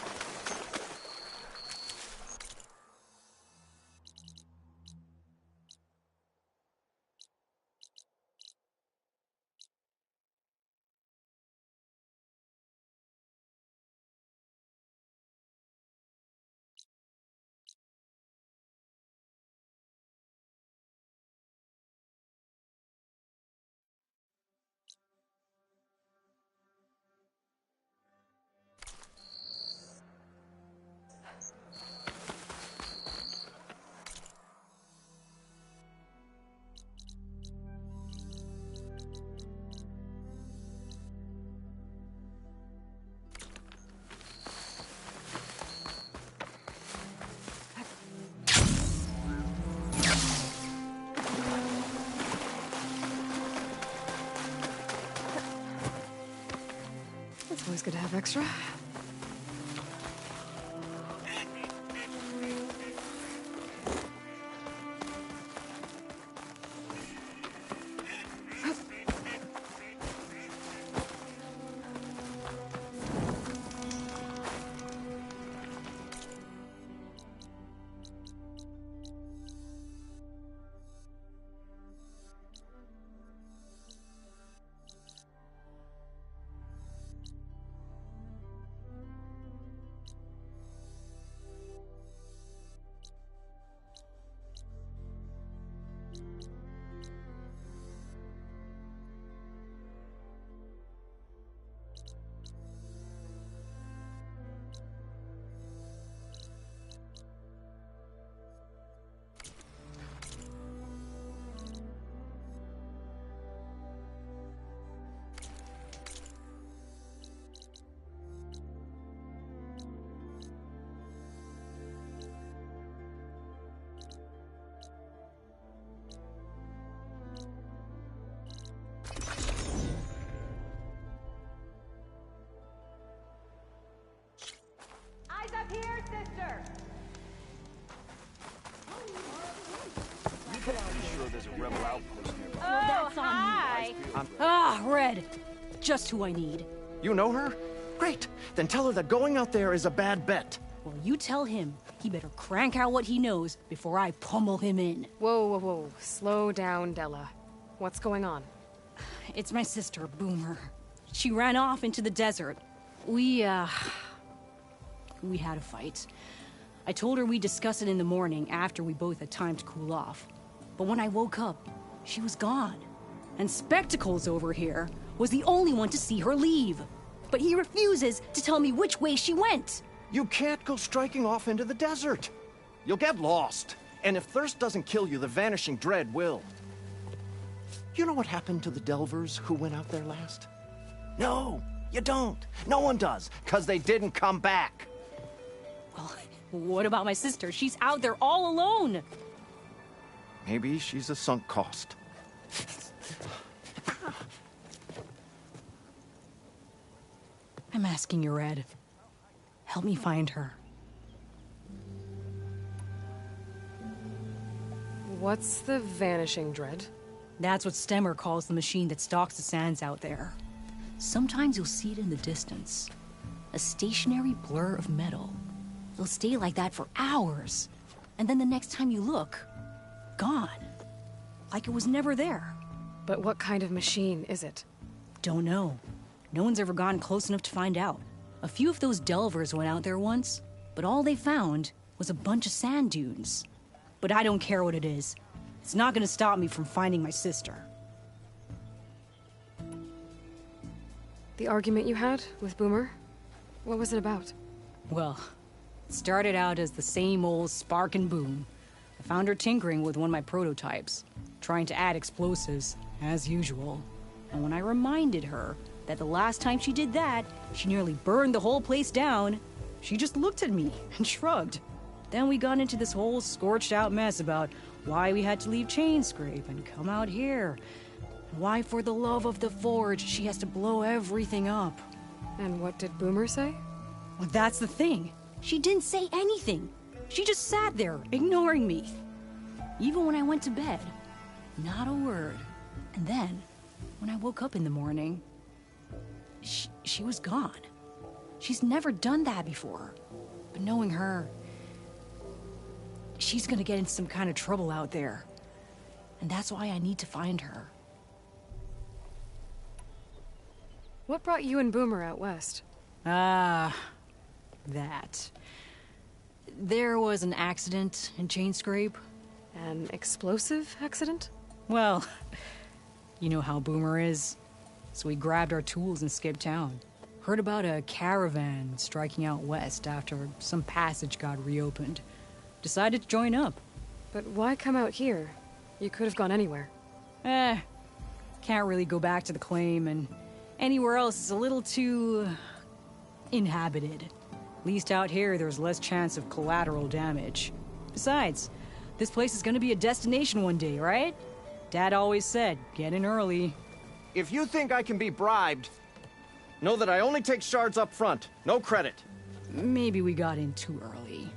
S1: It's always good to have extra.
S13: Here, sister!
S11: Pretty sure there's a rebel outpost nearby.
S13: Oh, hi!
S15: Ah, Red. Just who I need.
S16: You know her? Great. Then tell her that going out there is a bad bet.
S15: Well, you tell him he better crank out what he knows before I pummel him in.
S1: Whoa, whoa, whoa. Slow down, Della. What's going on?
S15: It's my sister, Boomer. She ran off into the desert. We had a fight. I told her we'd discuss it in the morning after we both had time to cool off. But when I woke up, she was gone. And Spectacles over here was the only one to see her leave. But he refuses to tell me which way she went.
S16: You can't go striking off into the desert. You'll get lost. And if thirst doesn't kill you, the vanishing dread will. You know what happened to the Delvers who went out there last? No, you don't. No one does, because they didn't come back.
S15: Well, what about my sister? She's out there all alone.
S16: Maybe she's a sunk cost.
S15: I'm asking you, Red. Help me find her.
S1: What's the vanishing dread?
S15: That's what Stemmer calls the machine that stalks the sands out there. Sometimes you'll see it in the distance. A stationary blur of metal. It'll stay like that for hours. And then the next time you look, gone. Like it was never there.
S1: But what kind of machine is it?
S15: Don't know. No one's ever gotten close enough to find out. A few of those delvers went out there once, but all they found was a bunch of sand dunes. But I don't care what it is. It's not gonna stop me from finding my sister.
S1: The argument you had with Boomer? What was it about?
S15: Well, it started out as the same old spark and boom. I found her tinkering with one of my prototypes, trying to add explosives, as usual. And when I reminded her that the last time she did that, she nearly burned the whole place down, she just looked at me and shrugged. Then we got into this whole scorched out mess about why we had to leave Chainscrape and come out here. Why, for the love of the Forge, she has to blow everything up.
S1: And what did Boomer say?
S15: Well, that's the thing. She didn't say anything. She just sat there, ignoring me. Even when I went to bed, not a word. And then, when I woke up in the morning, she was gone. She's never done that before. But knowing her, she's gonna get into some kind of trouble out there. And that's why I need to find her.
S1: What brought you and Boomer out west?
S15: That. There was an accident in Chain Scrape.
S1: An explosive accident?
S15: Well, you know how Boomer is. So we grabbed our tools and skipped town. Heard about a caravan striking out west after some passage got reopened. Decided to join up.
S1: But why come out here? You could have gone anywhere.
S15: Can't really go back to the claim, and anywhere else is a little too inhabited. At least out here, there's less chance of collateral damage. Besides, this place is gonna be a destination one day, right? Dad always said, get in early.
S16: If you think I can be bribed, know that I only take shards up front, no credit.
S15: Maybe we got in too early.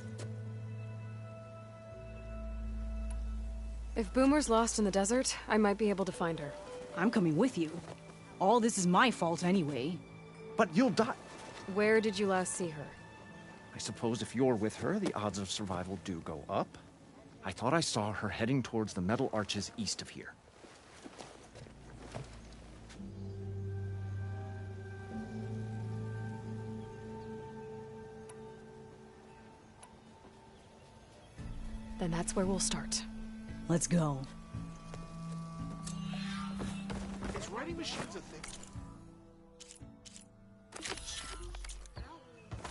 S1: If Boomer's lost in the desert, I might be able to find her.
S15: I'm coming with you. All this is my fault anyway.
S16: But you'll die.
S1: Where did you last see her?
S16: I suppose if you're with her, the odds of survival do go up. I thought I saw her heading towards the metal arches east of here.
S1: Then that's where we'll start.
S15: Let's go.
S11: Is writing machines a thing?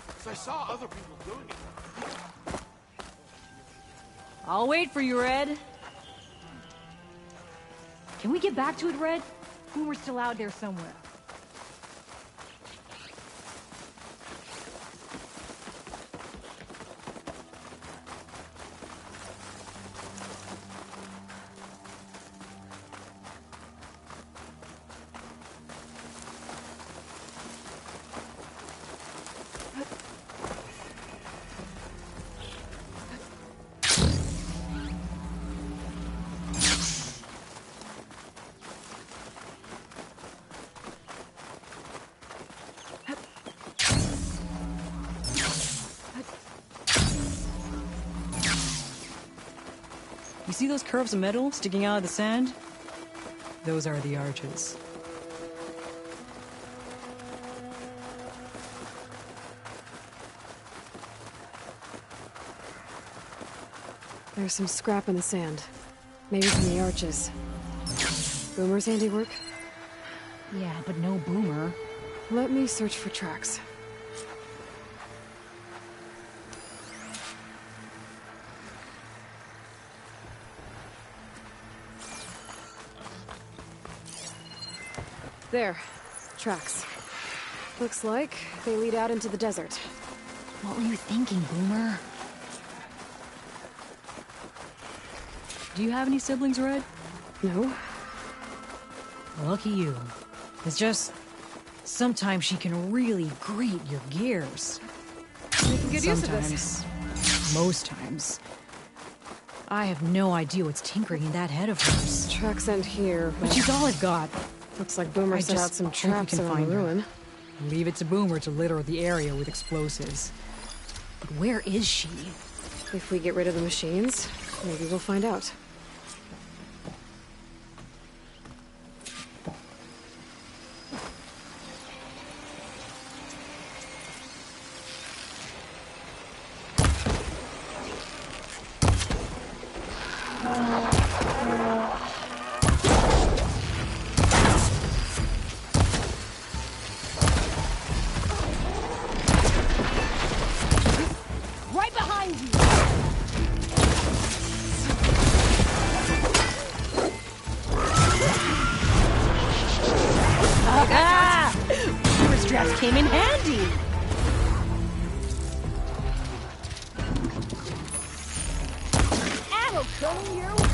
S11: 'Cause I saw other people doing it.
S15: I'll wait for you, Red. Can we get back to it, Red? Boomer's still out there somewhere. You see those curves of metal sticking out of the sand? Those are the arches.
S1: There's some scrap in the sand. Maybe from the arches. Boomer's handiwork?
S15: Yeah, but no Boomer.
S1: Let me search for tracks. There. Tracks. Looks like they lead out into the desert.
S15: What were you thinking, Boomer? Do you have any siblings, Red?
S1: No.
S15: Lucky you. It's just... sometimes she can really grate your gears.
S1: You can get used to this.
S15: Sometimes. Most times. I have no idea what's tinkering in that head of hers.
S1: Tracks end here,
S15: but she's all I've got.
S1: Looks like Boomer set out some traps around the ruin.
S15: Leave it to Boomer to litter the area with explosives. But where is she?
S1: If we get rid of the machines, maybe we'll find out.
S15: Came in handy.
S13: Ammo going your way.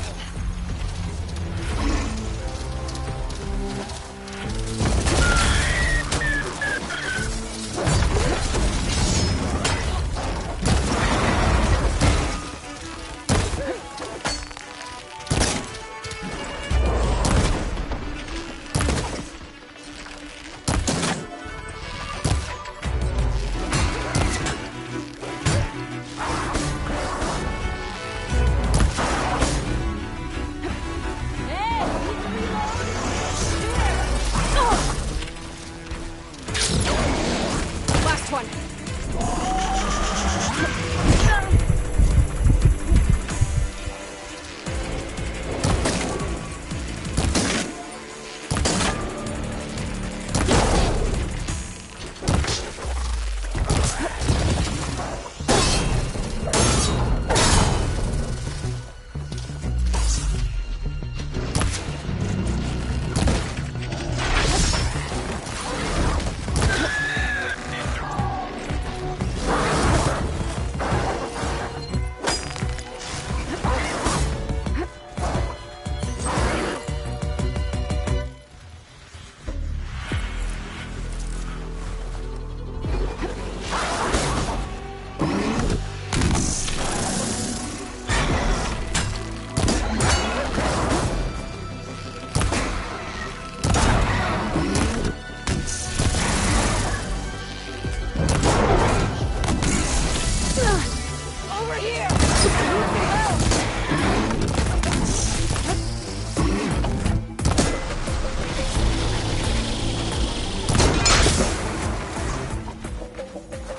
S13: Over here!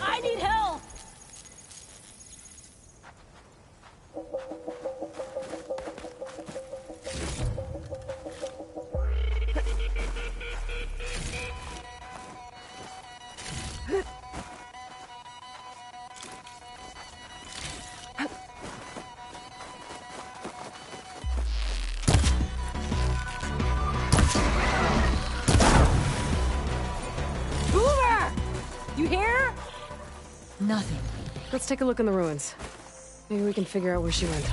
S13: I need help! Boomer! You here?
S15: Nothing.
S1: Let's take a look in the ruins. Maybe we can figure out where she went.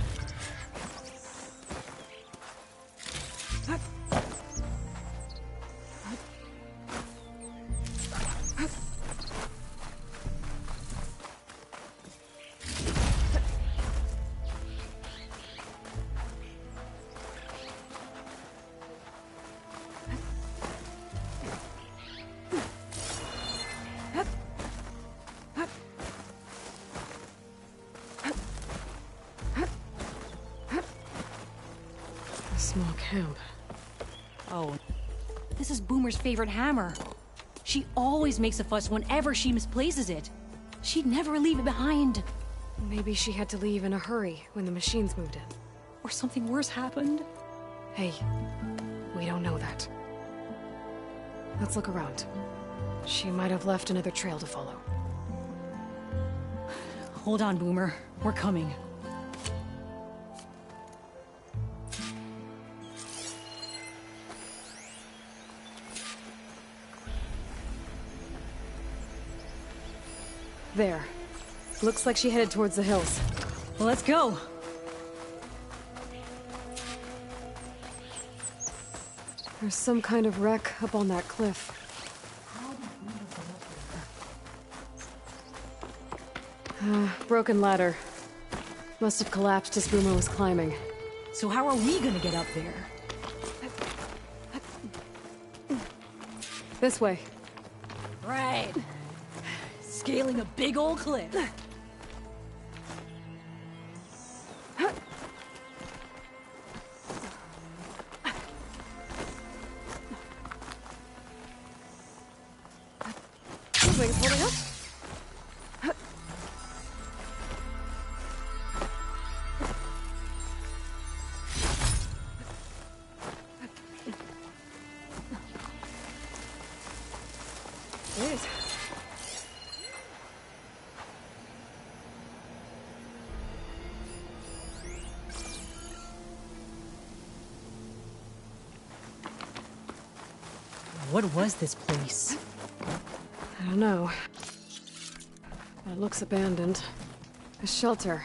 S1: A small camp.
S15: Oh, this is Boomer's favorite hammer. She always makes a fuss whenever she misplaces it. She'd never leave it behind.
S1: Maybe she had to leave in a hurry when the machines moved in.
S15: Or something worse happened.
S1: Hey, we don't know that. Let's look around. She might have left another trail to follow.
S15: Hold on, Boomer. We're coming.
S1: There. Looks like she headed towards the hills.
S15: Well, let's go.
S1: There's some kind of wreck up on that cliff. Broken ladder. Must have collapsed as Boomer was climbing.
S15: So how are we gonna get up there?
S1: This way.
S15: Right. Scaling a big old cliff.
S1: Wings holding up. It is.
S15: What was this place?
S1: I don't know. It looks abandoned. A shelter.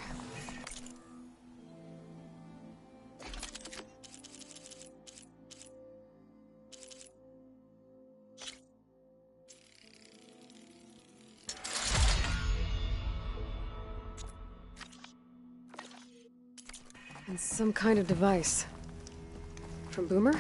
S1: And some kind of device. From Boomer?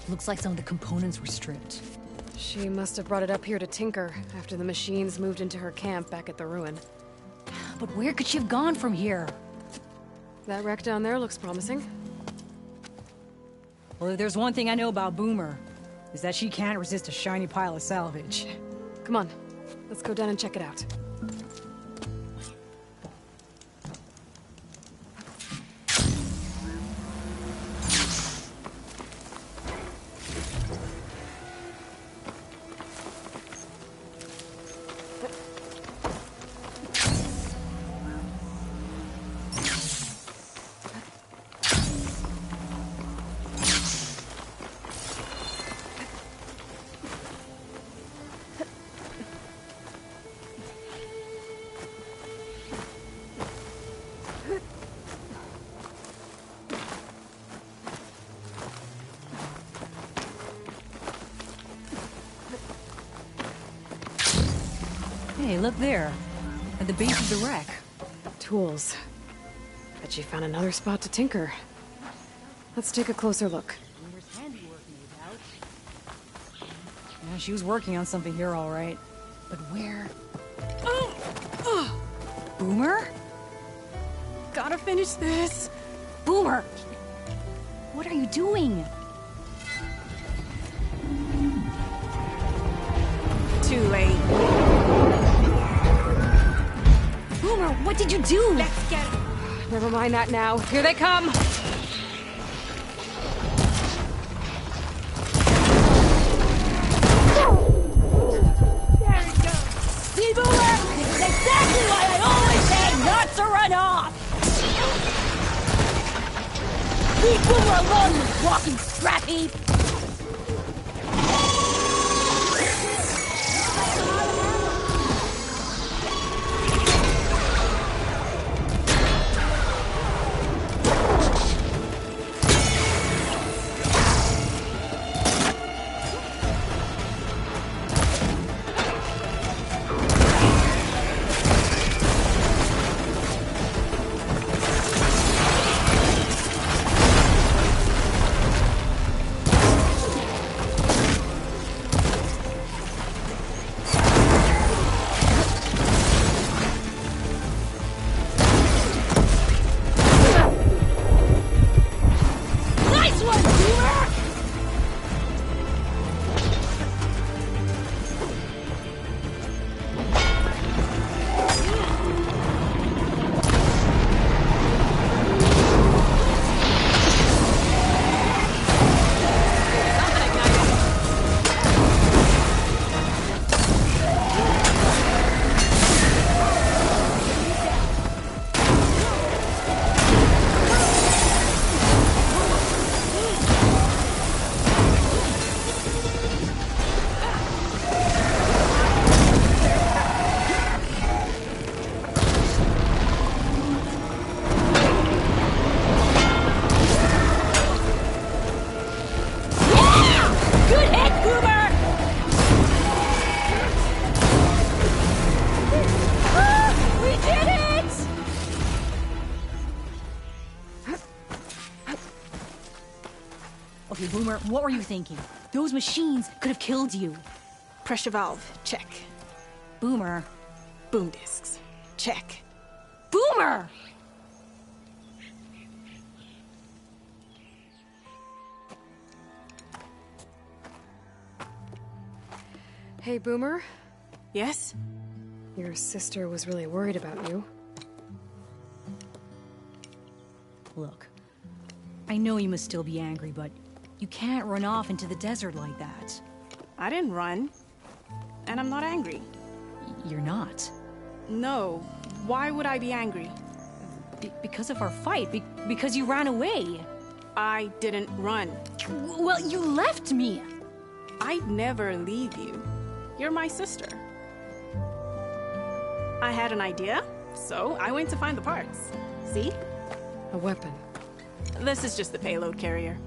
S15: Looks like some of the components were stripped.
S1: She must have brought it up here to tinker after the machines moved into her camp back at the ruin.
S15: But where could she have gone from here?
S1: That wreck down there looks promising.
S15: Well, if there's one thing I know about Boomer, is that she can't resist a shiny pile of salvage.
S1: Come on, let's go down and check it out.
S15: Hey, look there. At the base of the wreck.
S1: Tools. Bet you found another spot to tinker. Let's take a closer look.
S15: Yeah, she was working on something here, all right. But where? Boomer? Gotta finish this. Boomer! What are you doing?
S13: Too late.
S15: Boomer, what did you do?
S13: Let's get it.
S1: Never mind that now. Here they come!
S13: There it goes.
S15: See, Boomer? This is exactly why I always say not to run off! Leave Boomer alone, you walking scrap heap! Okay, Boomer, what were you thinking? Those machines could have killed you.
S13: Pressure valve, check.
S15: Boomer.
S13: Boom discs, check.
S15: Boomer!
S1: Hey, Boomer?
S13: Yes?
S1: Your sister was really worried about you.
S15: Look, I know you must still be angry, but you can't run off into the desert like that.
S13: I didn't run. And I'm not angry.
S15: You're not?
S13: No. Why would I be angry?
S15: Because of our fight. Because you ran away.
S13: I didn't run.
S15: Well, you left me.
S13: I'd never leave you. You're my sister. I had an idea, so I went to find the parts. See?
S1: A weapon.
S13: This is just the payload carrier.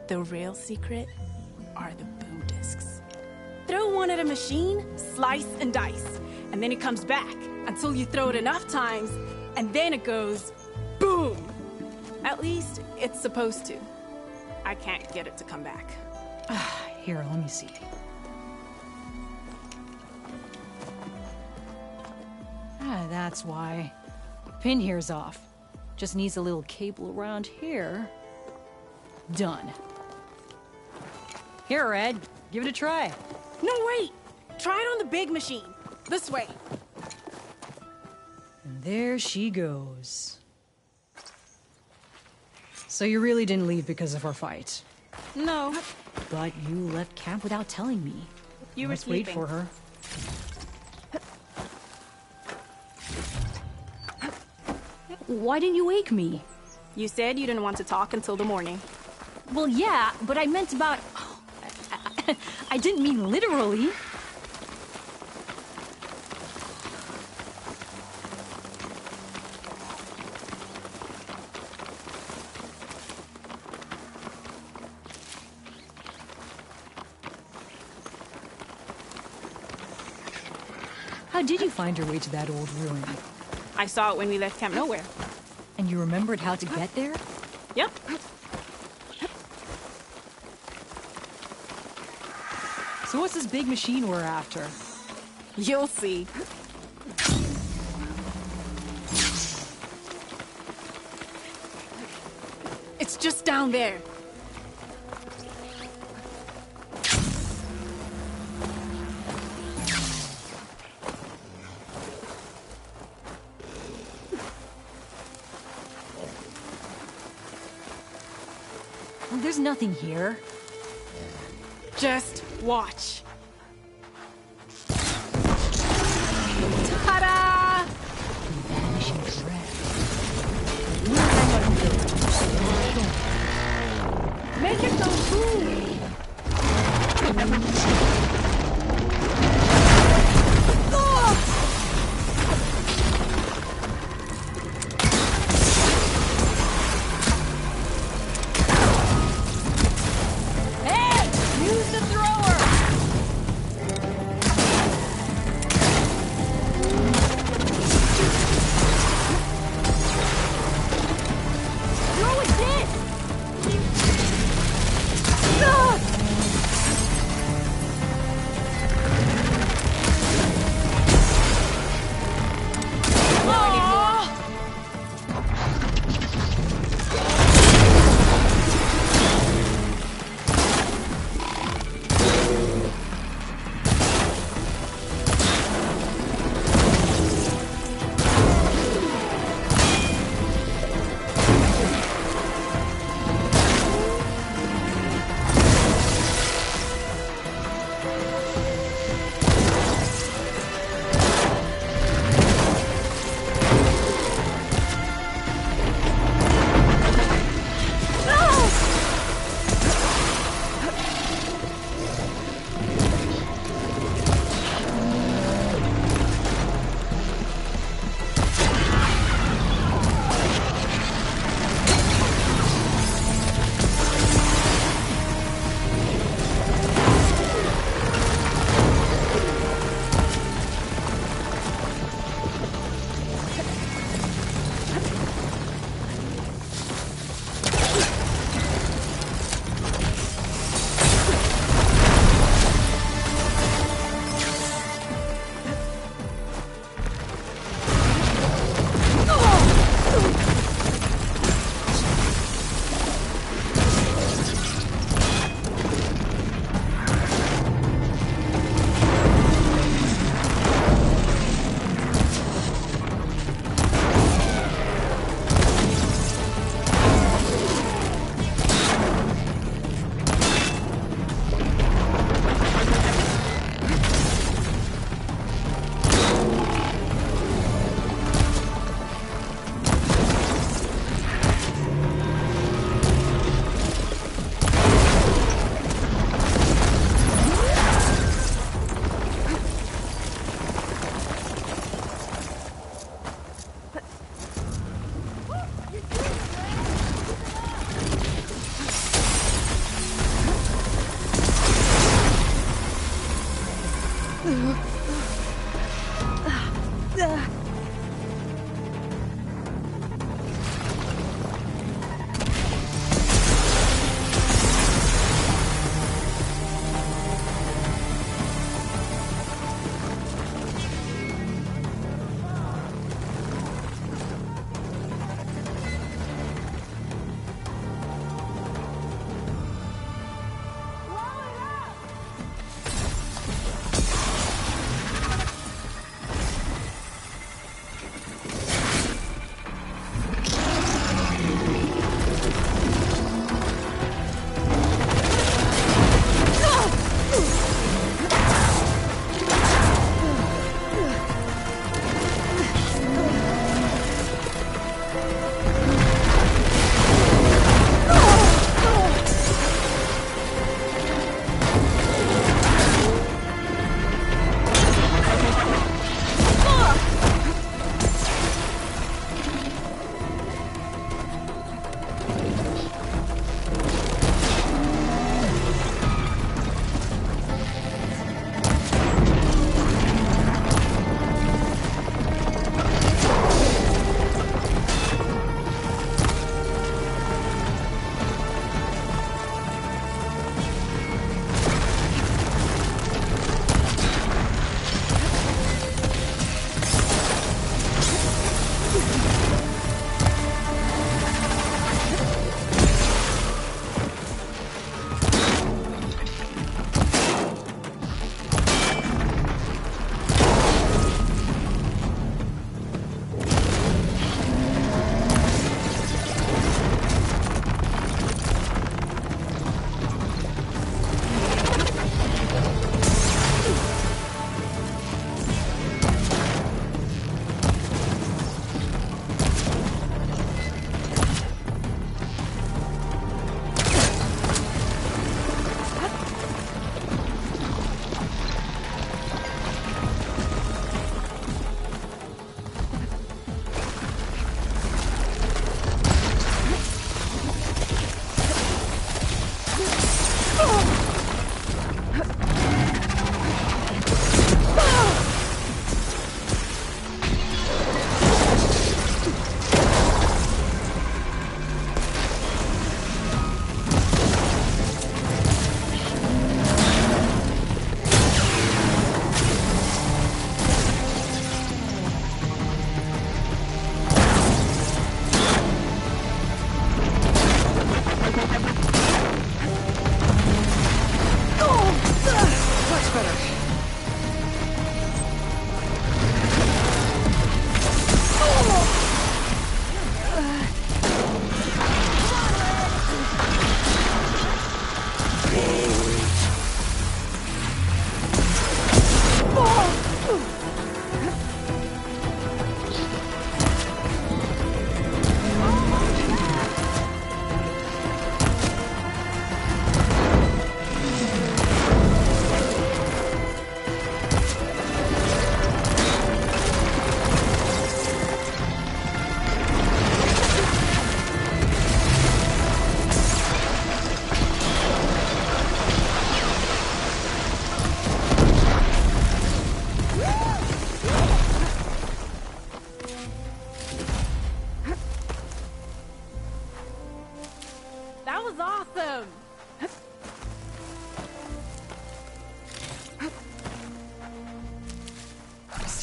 S13: The real secret are the boom discs. Throw one at a machine, slice and dice, and then it comes back until you throw it enough times, and then it goes boom. At least it's supposed to. I can't get it to come back.
S15: Here, let me see. That's why. Pin here's off. Just needs a little cable around here. Done. Here, Red. Give it a try.
S13: No, wait! Try it on the big machine. This way.
S15: And there she goes. So you really didn't leave because of our fight?
S13: No.
S15: But you left camp without telling me.
S13: You were
S15: Let's
S13: sleeping.
S15: wait for her. Why didn't you wake me?
S13: You said you didn't want to talk until the morning.
S15: Well, yeah, but I meant about... I didn't mean literally. How did you find your way to that old ruin?
S13: I saw it when we left Camp Nowhere.
S15: And you remembered how to get there?
S13: Yep.
S15: So what's this big machine we're after?
S13: You'll see. It's just down there.
S15: There's nothing here.
S13: Just watch. Ta-da!
S15: Vanishing thread. We'll hang on to it.
S13: Make it go soon!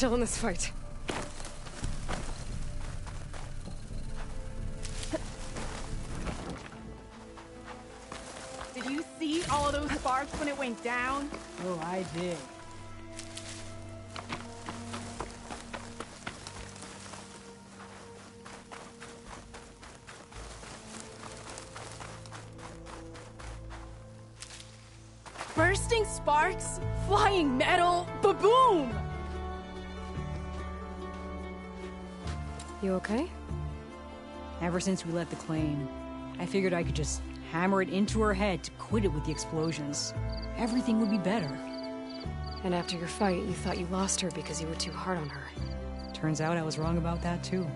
S1: still in this fight.
S13: Did you see all of those sparks when it went down?
S15: Oh, I did.
S13: Bursting sparks, flying metal, ba-boom!
S1: You okay?
S15: Ever since we left the claim, I figured I could just hammer it into her head to quit it with the explosions. Everything would be better.
S1: And after your fight, you thought you lost her because you were too hard on her.
S15: Turns out I was wrong about that too.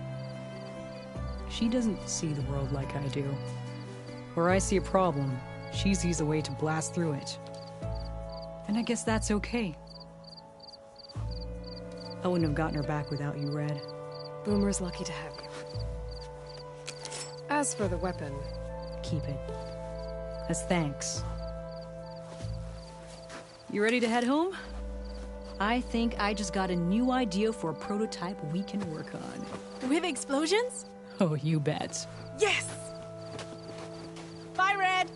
S15: She doesn't see the world like I do. Where I see a problem, she sees a way to blast through it. And I guess that's okay. I wouldn't have gotten her back without you, Red.
S1: Boomer's lucky to have you. As for the weapon...
S15: Keep it. As thanks. You ready to head home? I think I just got a new idea for a prototype we can work on.
S13: With explosions?
S15: Oh, you bet.
S13: Yes! Bye, Red!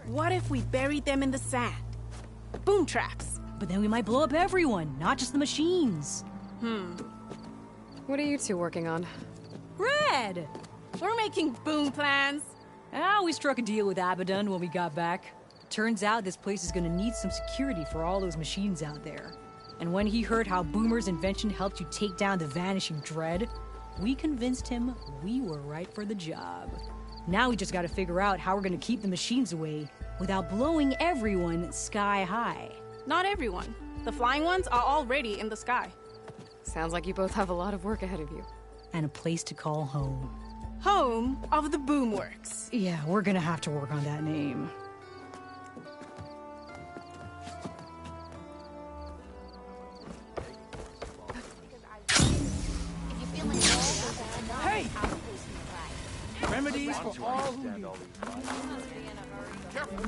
S13: What if we buried them in the sand? Boom traps.
S15: But then we might blow up everyone, not just the machines.
S1: What are you two working on?
S13: Red! We're making boom plans.
S15: We struck a deal with Abaddon when we got back. Turns out this place is gonna need some security for all those machines out there. And when he heard how Boomer's invention helped you take down the Vanishing Dread, we convinced him we were right for the job. Now we just gotta figure out how we're gonna keep the machines away without blowing everyone sky high.
S13: Not everyone. The flying ones are already in the sky.
S1: Sounds like you both have a lot of work ahead of you.
S15: And a place to call home.
S13: Home of the Boomworks.
S15: Yeah, we're gonna have to work on that name.
S12: Hey! Remedies for all who need.
S4: Careful.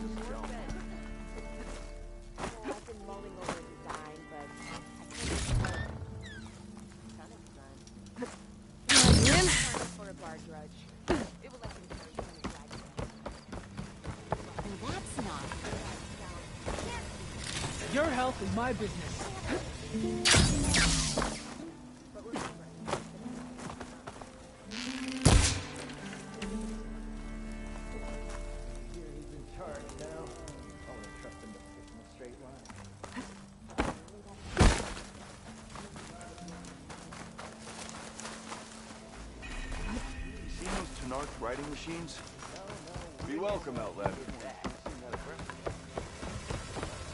S12: Your health is my business.
S17: Tenarch riding machines? Be welcome, Outlander.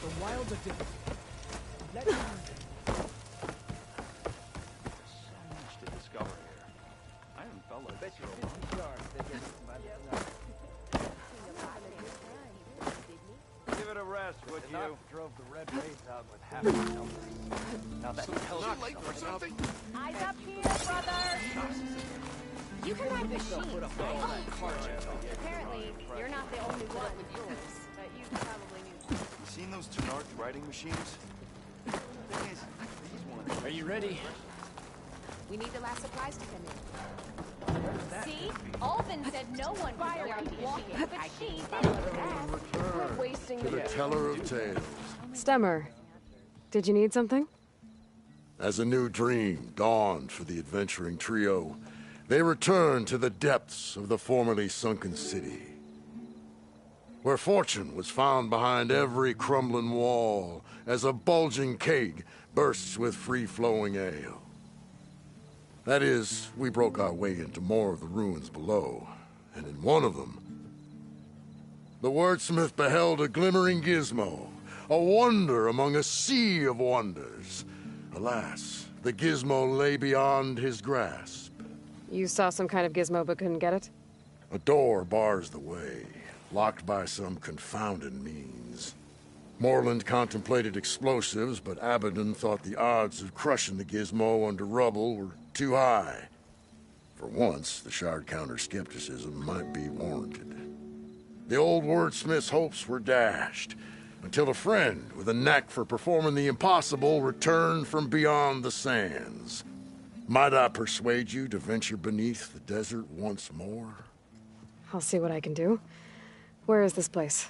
S11: The wilds are different. Let
S16: There's so much to discover here. I haven't felt like this for a long time. Give it a rest, would you?
S11: Drove the red raids out with half the numbers. Now that tells you
S17: late for something?
S13: Eyes up here, brother! You can ride machines, right? Apparently, you're not the only one with yours, but you probably knew that.
S17: You seen those Tenarch riding machines? Thing is, these ones...
S11: Are you ready?
S13: We need the last supplies to come in. See? Alvin said no one could go out walking, but she did. We're wasting
S18: To the teller of tales.
S1: Stemmer, did you need something?
S18: As a new dream dawned for the adventuring trio, they returned to the depths of the formerly sunken city, where fortune was found behind every crumbling wall as a bulging keg bursts with free-flowing ale. That is, we broke our way into more of the ruins below, and in one of them, the wordsmith beheld a glimmering gizmo, a wonder among a sea of wonders. Alas, the gizmo lay beyond his grasp.
S1: You saw some kind of gizmo but couldn't get it?
S18: A door bars the way, locked by some confounded means. Moreland contemplated explosives, but Abaddon thought the odds of crushing the gizmo under rubble were too high. For once, the Shard counter's skepticism might be warranted. The old wordsmith's hopes were dashed, until a friend with a knack for performing the impossible returned from beyond the sands. Might I persuade you to venture beneath the desert once more?
S1: I'll see what I can do. Where is this place?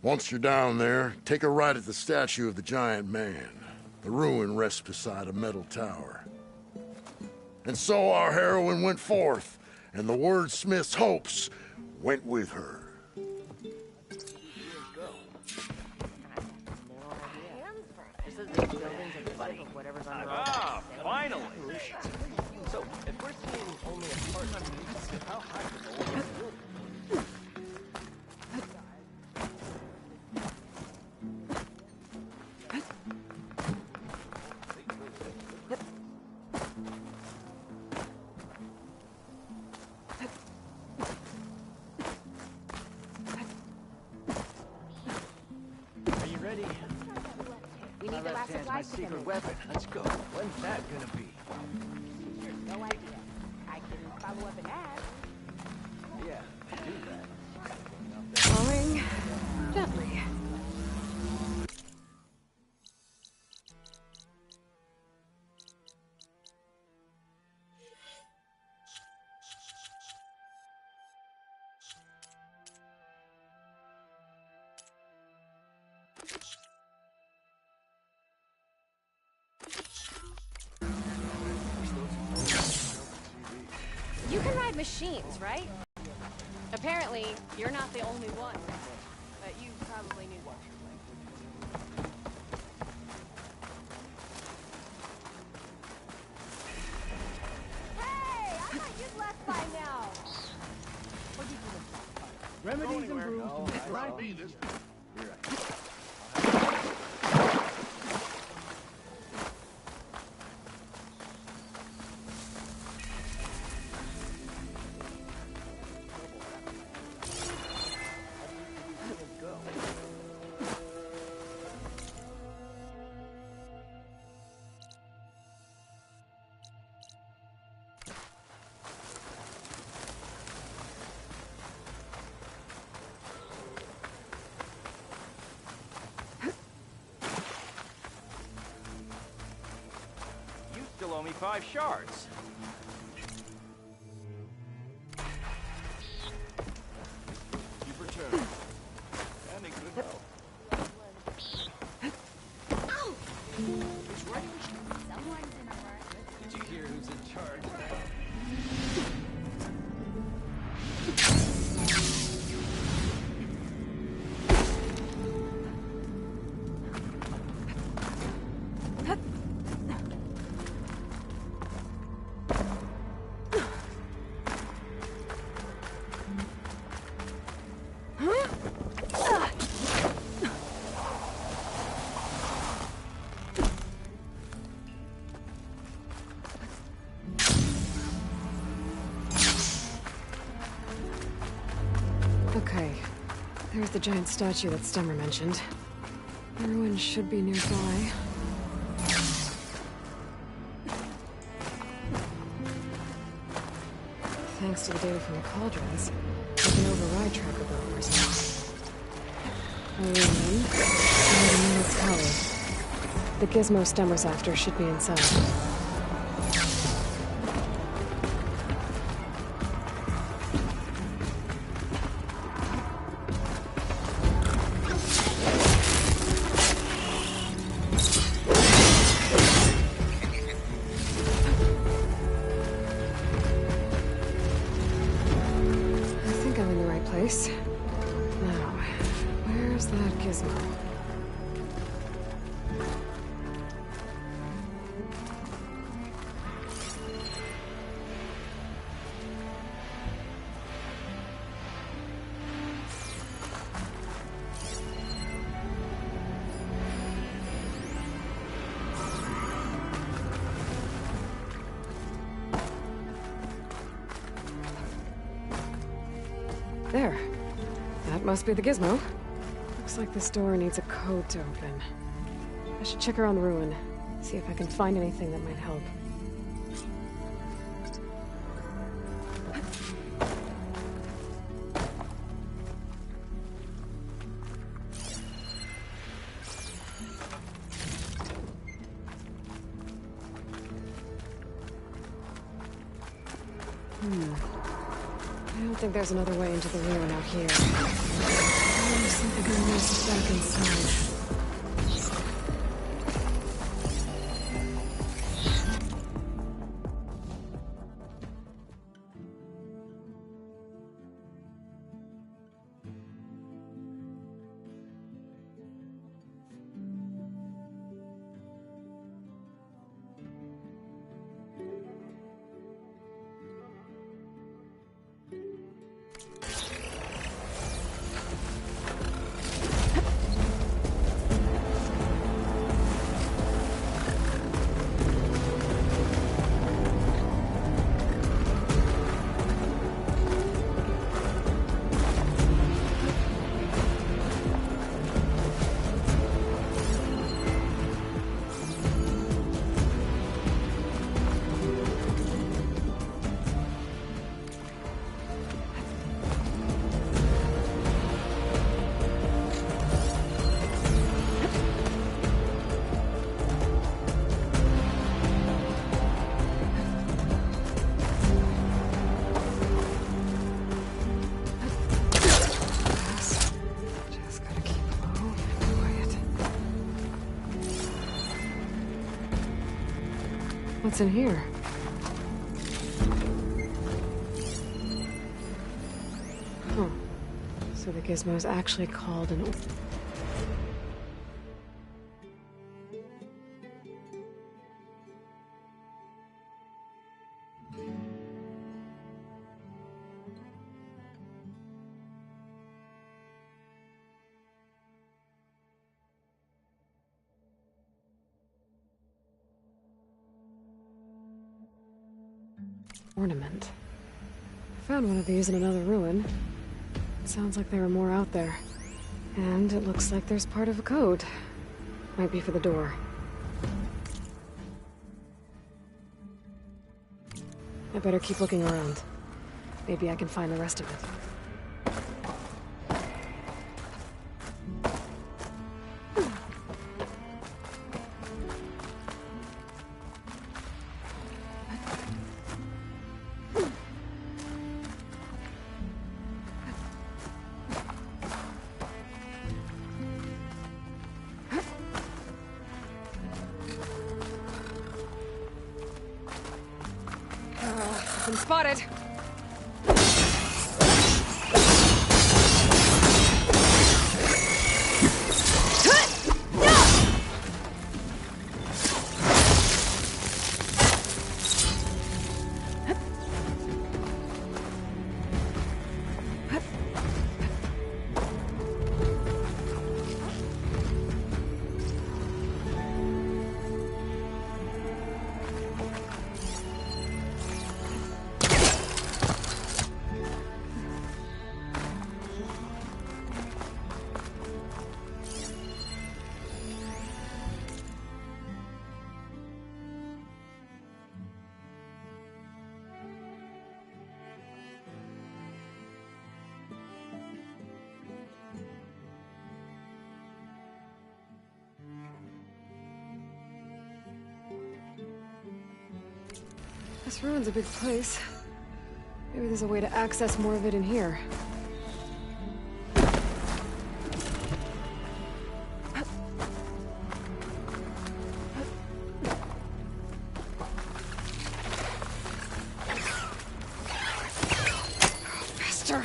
S18: Once you're down there, take a right at the statue of the giant man. The ruin rests beside a metal tower. And so our heroine went forth, and the wordsmith's hopes went with her.
S16: Ah, finally! So, if we're seeing only a part of how high the building?
S11: Are you ready?
S13: We need the last supplies to come
S11: secret
S13: in.
S11: weapon. Let's go. When's that gonna be?
S13: No idea. I can follow up and ask.
S11: Yeah, do that.
S1: Falling gently.
S13: You can ride machines, right? Apparently, you're not the only one. But you probably knew that. Hey! I thought you'd left by now! What did you look
S11: Remedies and brews.
S17: Oh,
S11: Right.
S17: me this
S16: You still owe me 5 shards.
S17: Keep returning. And a good help.
S11: Did you hear who's in charge?
S1: Okay. There's the giant statue that Stemmer mentioned. The ruin should be nearby. Thanks to the data from the cauldrons, we can override tracker builders. A ruin, and a metal tower. The gizmo Stemmer's after should be inside. Now, where's that gizmo? There. That must be the gizmo. Looks like this door needs a code to open. I should check around the ruin, see if I can find anything that might help. I don't think there's another way into the ruin out here. There's something I missed back inside. What's in here? Huh. So the gizmo is actually called an... ornament. I found one of these in another ruin. It sounds like there are more out there. And it looks like there's part of a code. Might be for the door. I better keep looking around. Maybe I can find the rest of it. Been spotted. This ruin's a big place. Maybe there's a way to access more of it in here. Faster!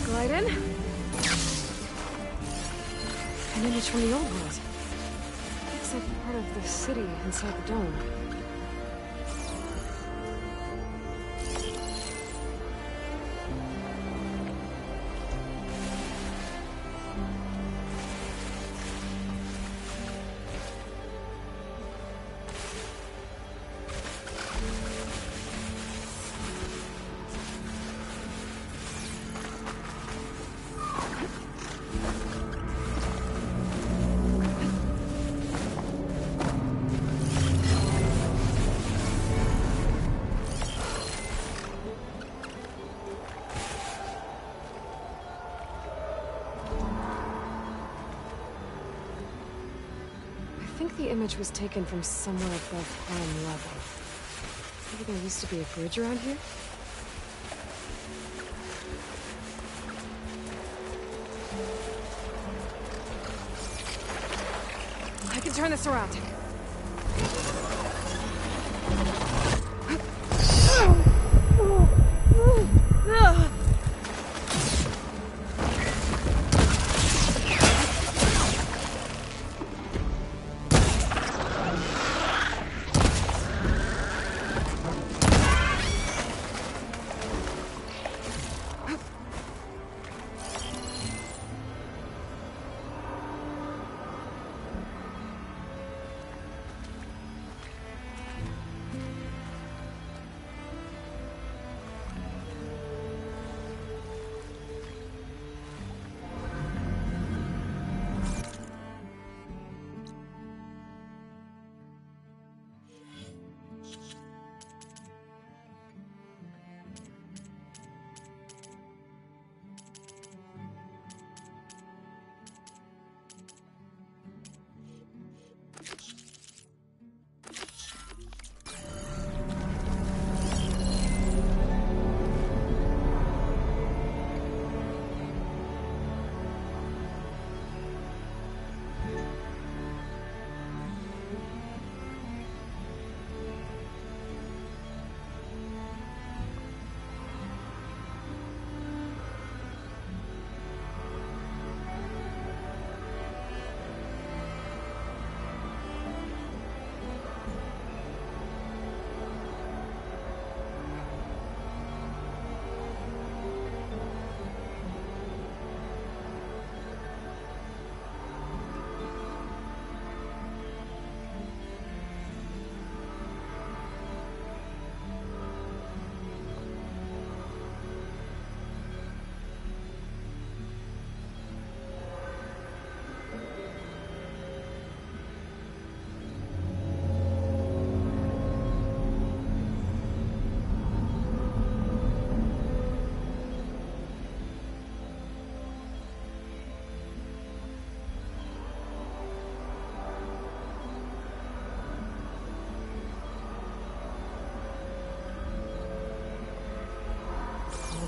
S1: Glide in. An image from the old world. Looks like part of the city inside the dome. I think the image was taken from somewhere above ground level. Maybe there used to be a bridge around here? I can turn this around.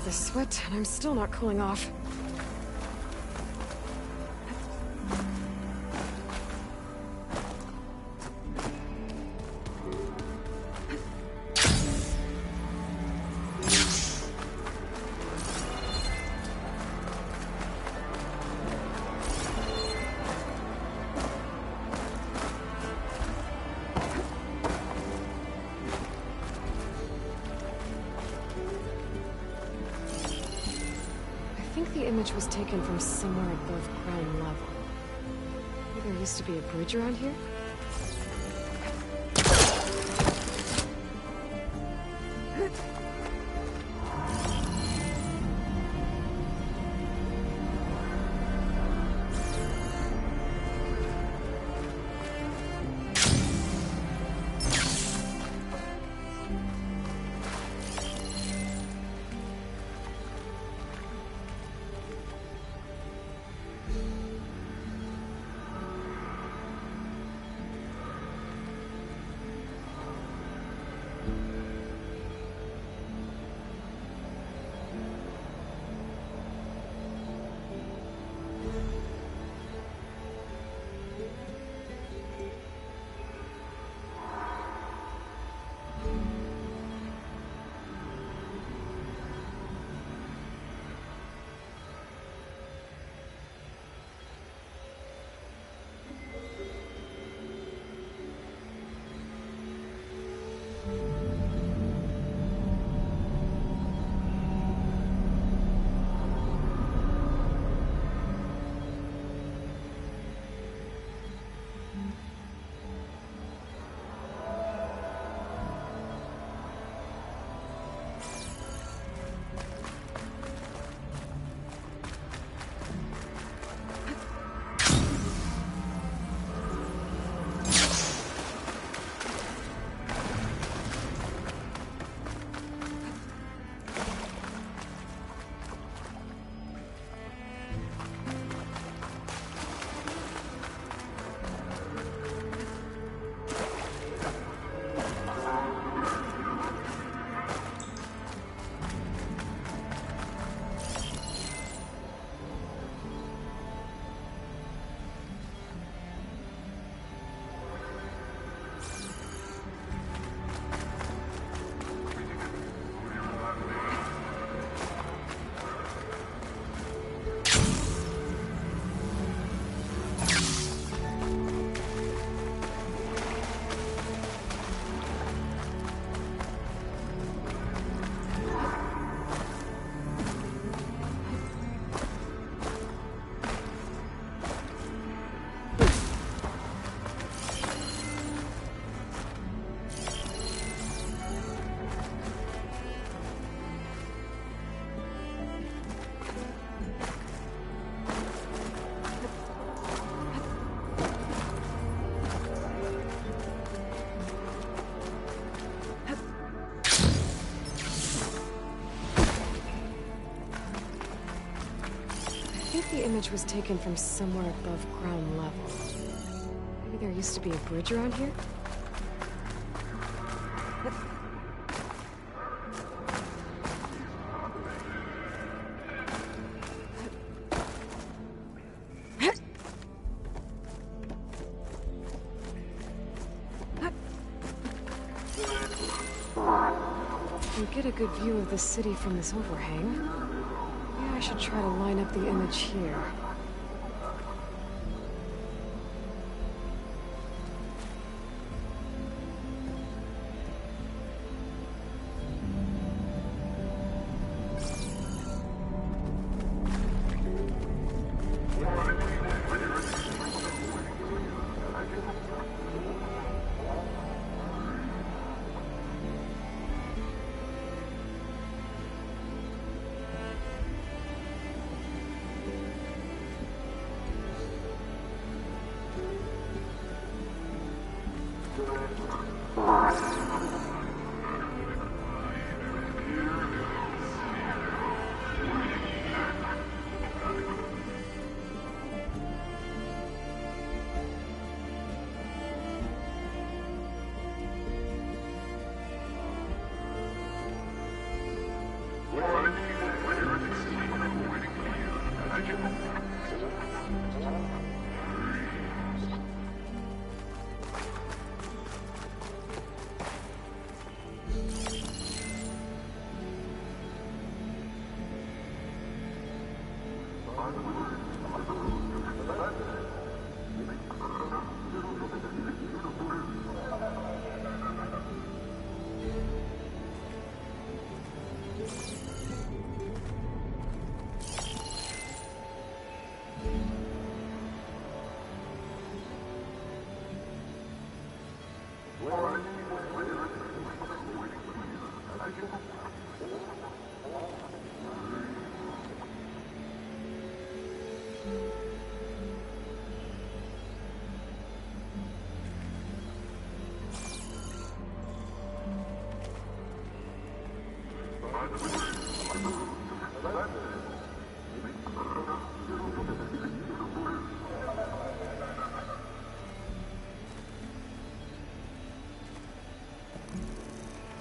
S1: This sweat, and I'm still not cooling off. think the image was taken from somewhere above ground level. Maybe there used to be a bridge around here? I think the image was taken from somewhere above ground level. Maybe there used to be a bridge around here? You get a good view of the city from this overhang. Maybe I should try to line up the image here.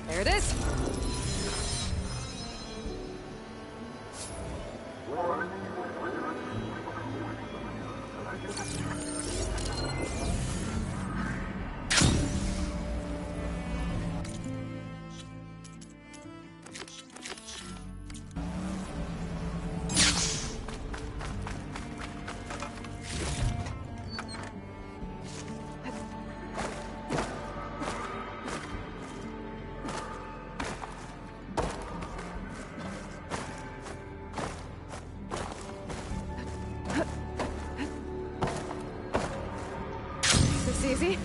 S1: There it is! Easy.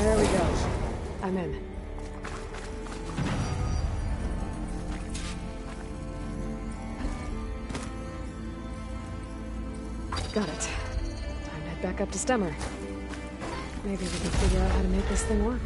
S1: There we go. I'm in. Got it. Time to head back up to Stemmer. Maybe we can figure out how to make this thing work.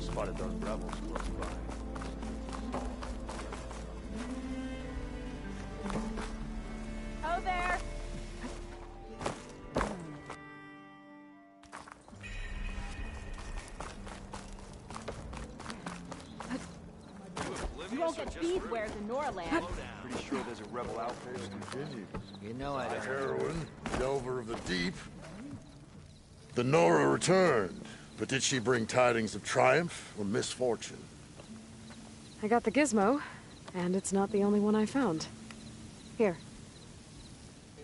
S17: Spotted those rebels close by.
S13: Oh, there! You won't get these wares in Norland.
S17: Pretty sure there's a rebel outpost.
S11: You know I don't.
S18: Heroine, Delver of the Deep. The Nora returned, but did she bring tidings of triumph or misfortune?
S1: I got the gizmo, and it's not the only one I found. Here.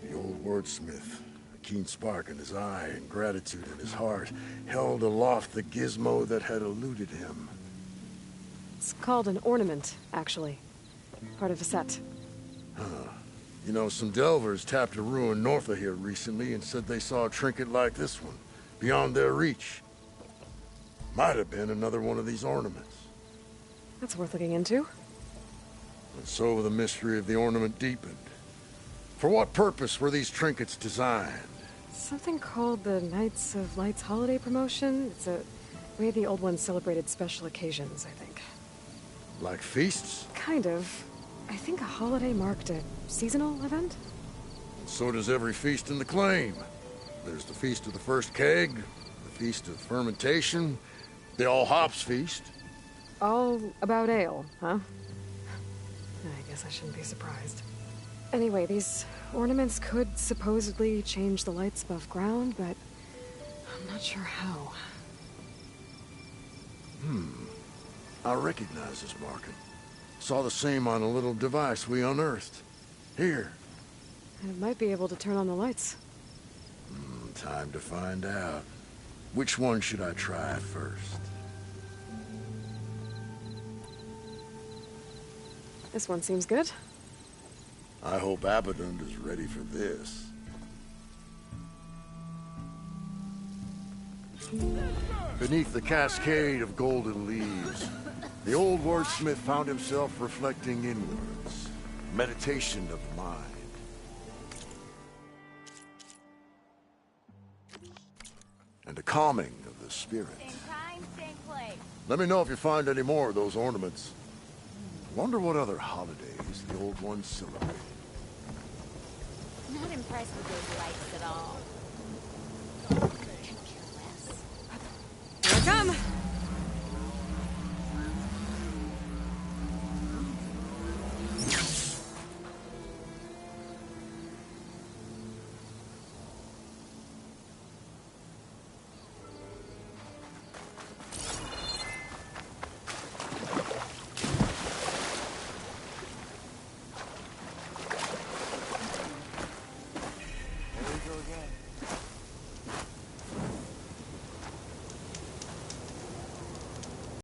S18: The old wordsmith, a keen spark in his eye and gratitude in his heart, held aloft the gizmo that had eluded him.
S1: It's called an ornament, actually. Part of a set.
S18: Huh. You know, some Delvers tapped a ruin north of here recently and said they saw a trinket like this one, beyond their reach. Might have been another one of these ornaments.
S1: That's worth looking into.
S18: And so the mystery of the ornament deepened. For what purpose were these trinkets designed?
S1: Something called the Knights of Light's holiday promotion. It's a way the old ones celebrated special occasions, I think.
S18: Like feasts?
S1: Kind of. I think a holiday marked a seasonal event?
S18: So does every feast in the claim. There's the Feast of the First Keg, the Feast of Fermentation, the All Hops Feast.
S1: All about ale, huh? I guess I shouldn't be surprised. Anyway, these ornaments could supposedly change the lights above ground, but I'm not sure how.
S18: I recognize this marking. Saw the same on a little device we unearthed. Here.
S1: It might be able to turn on the lights.
S18: Time to find out. Which one should I try first?
S1: This one seems good.
S18: I hope Abaddon is ready for this. Beneath the cascade of golden leaves, the old wordsmith found himself reflecting inwards. Meditation of the mind. And a calming of the spirit.
S13: Same time, same place.
S18: Let me know if you find any more of those ornaments. Wonder what other holidays the old ones celebrate.
S13: Not impressed with those lights at all.
S1: Here I come!
S11: There we go again.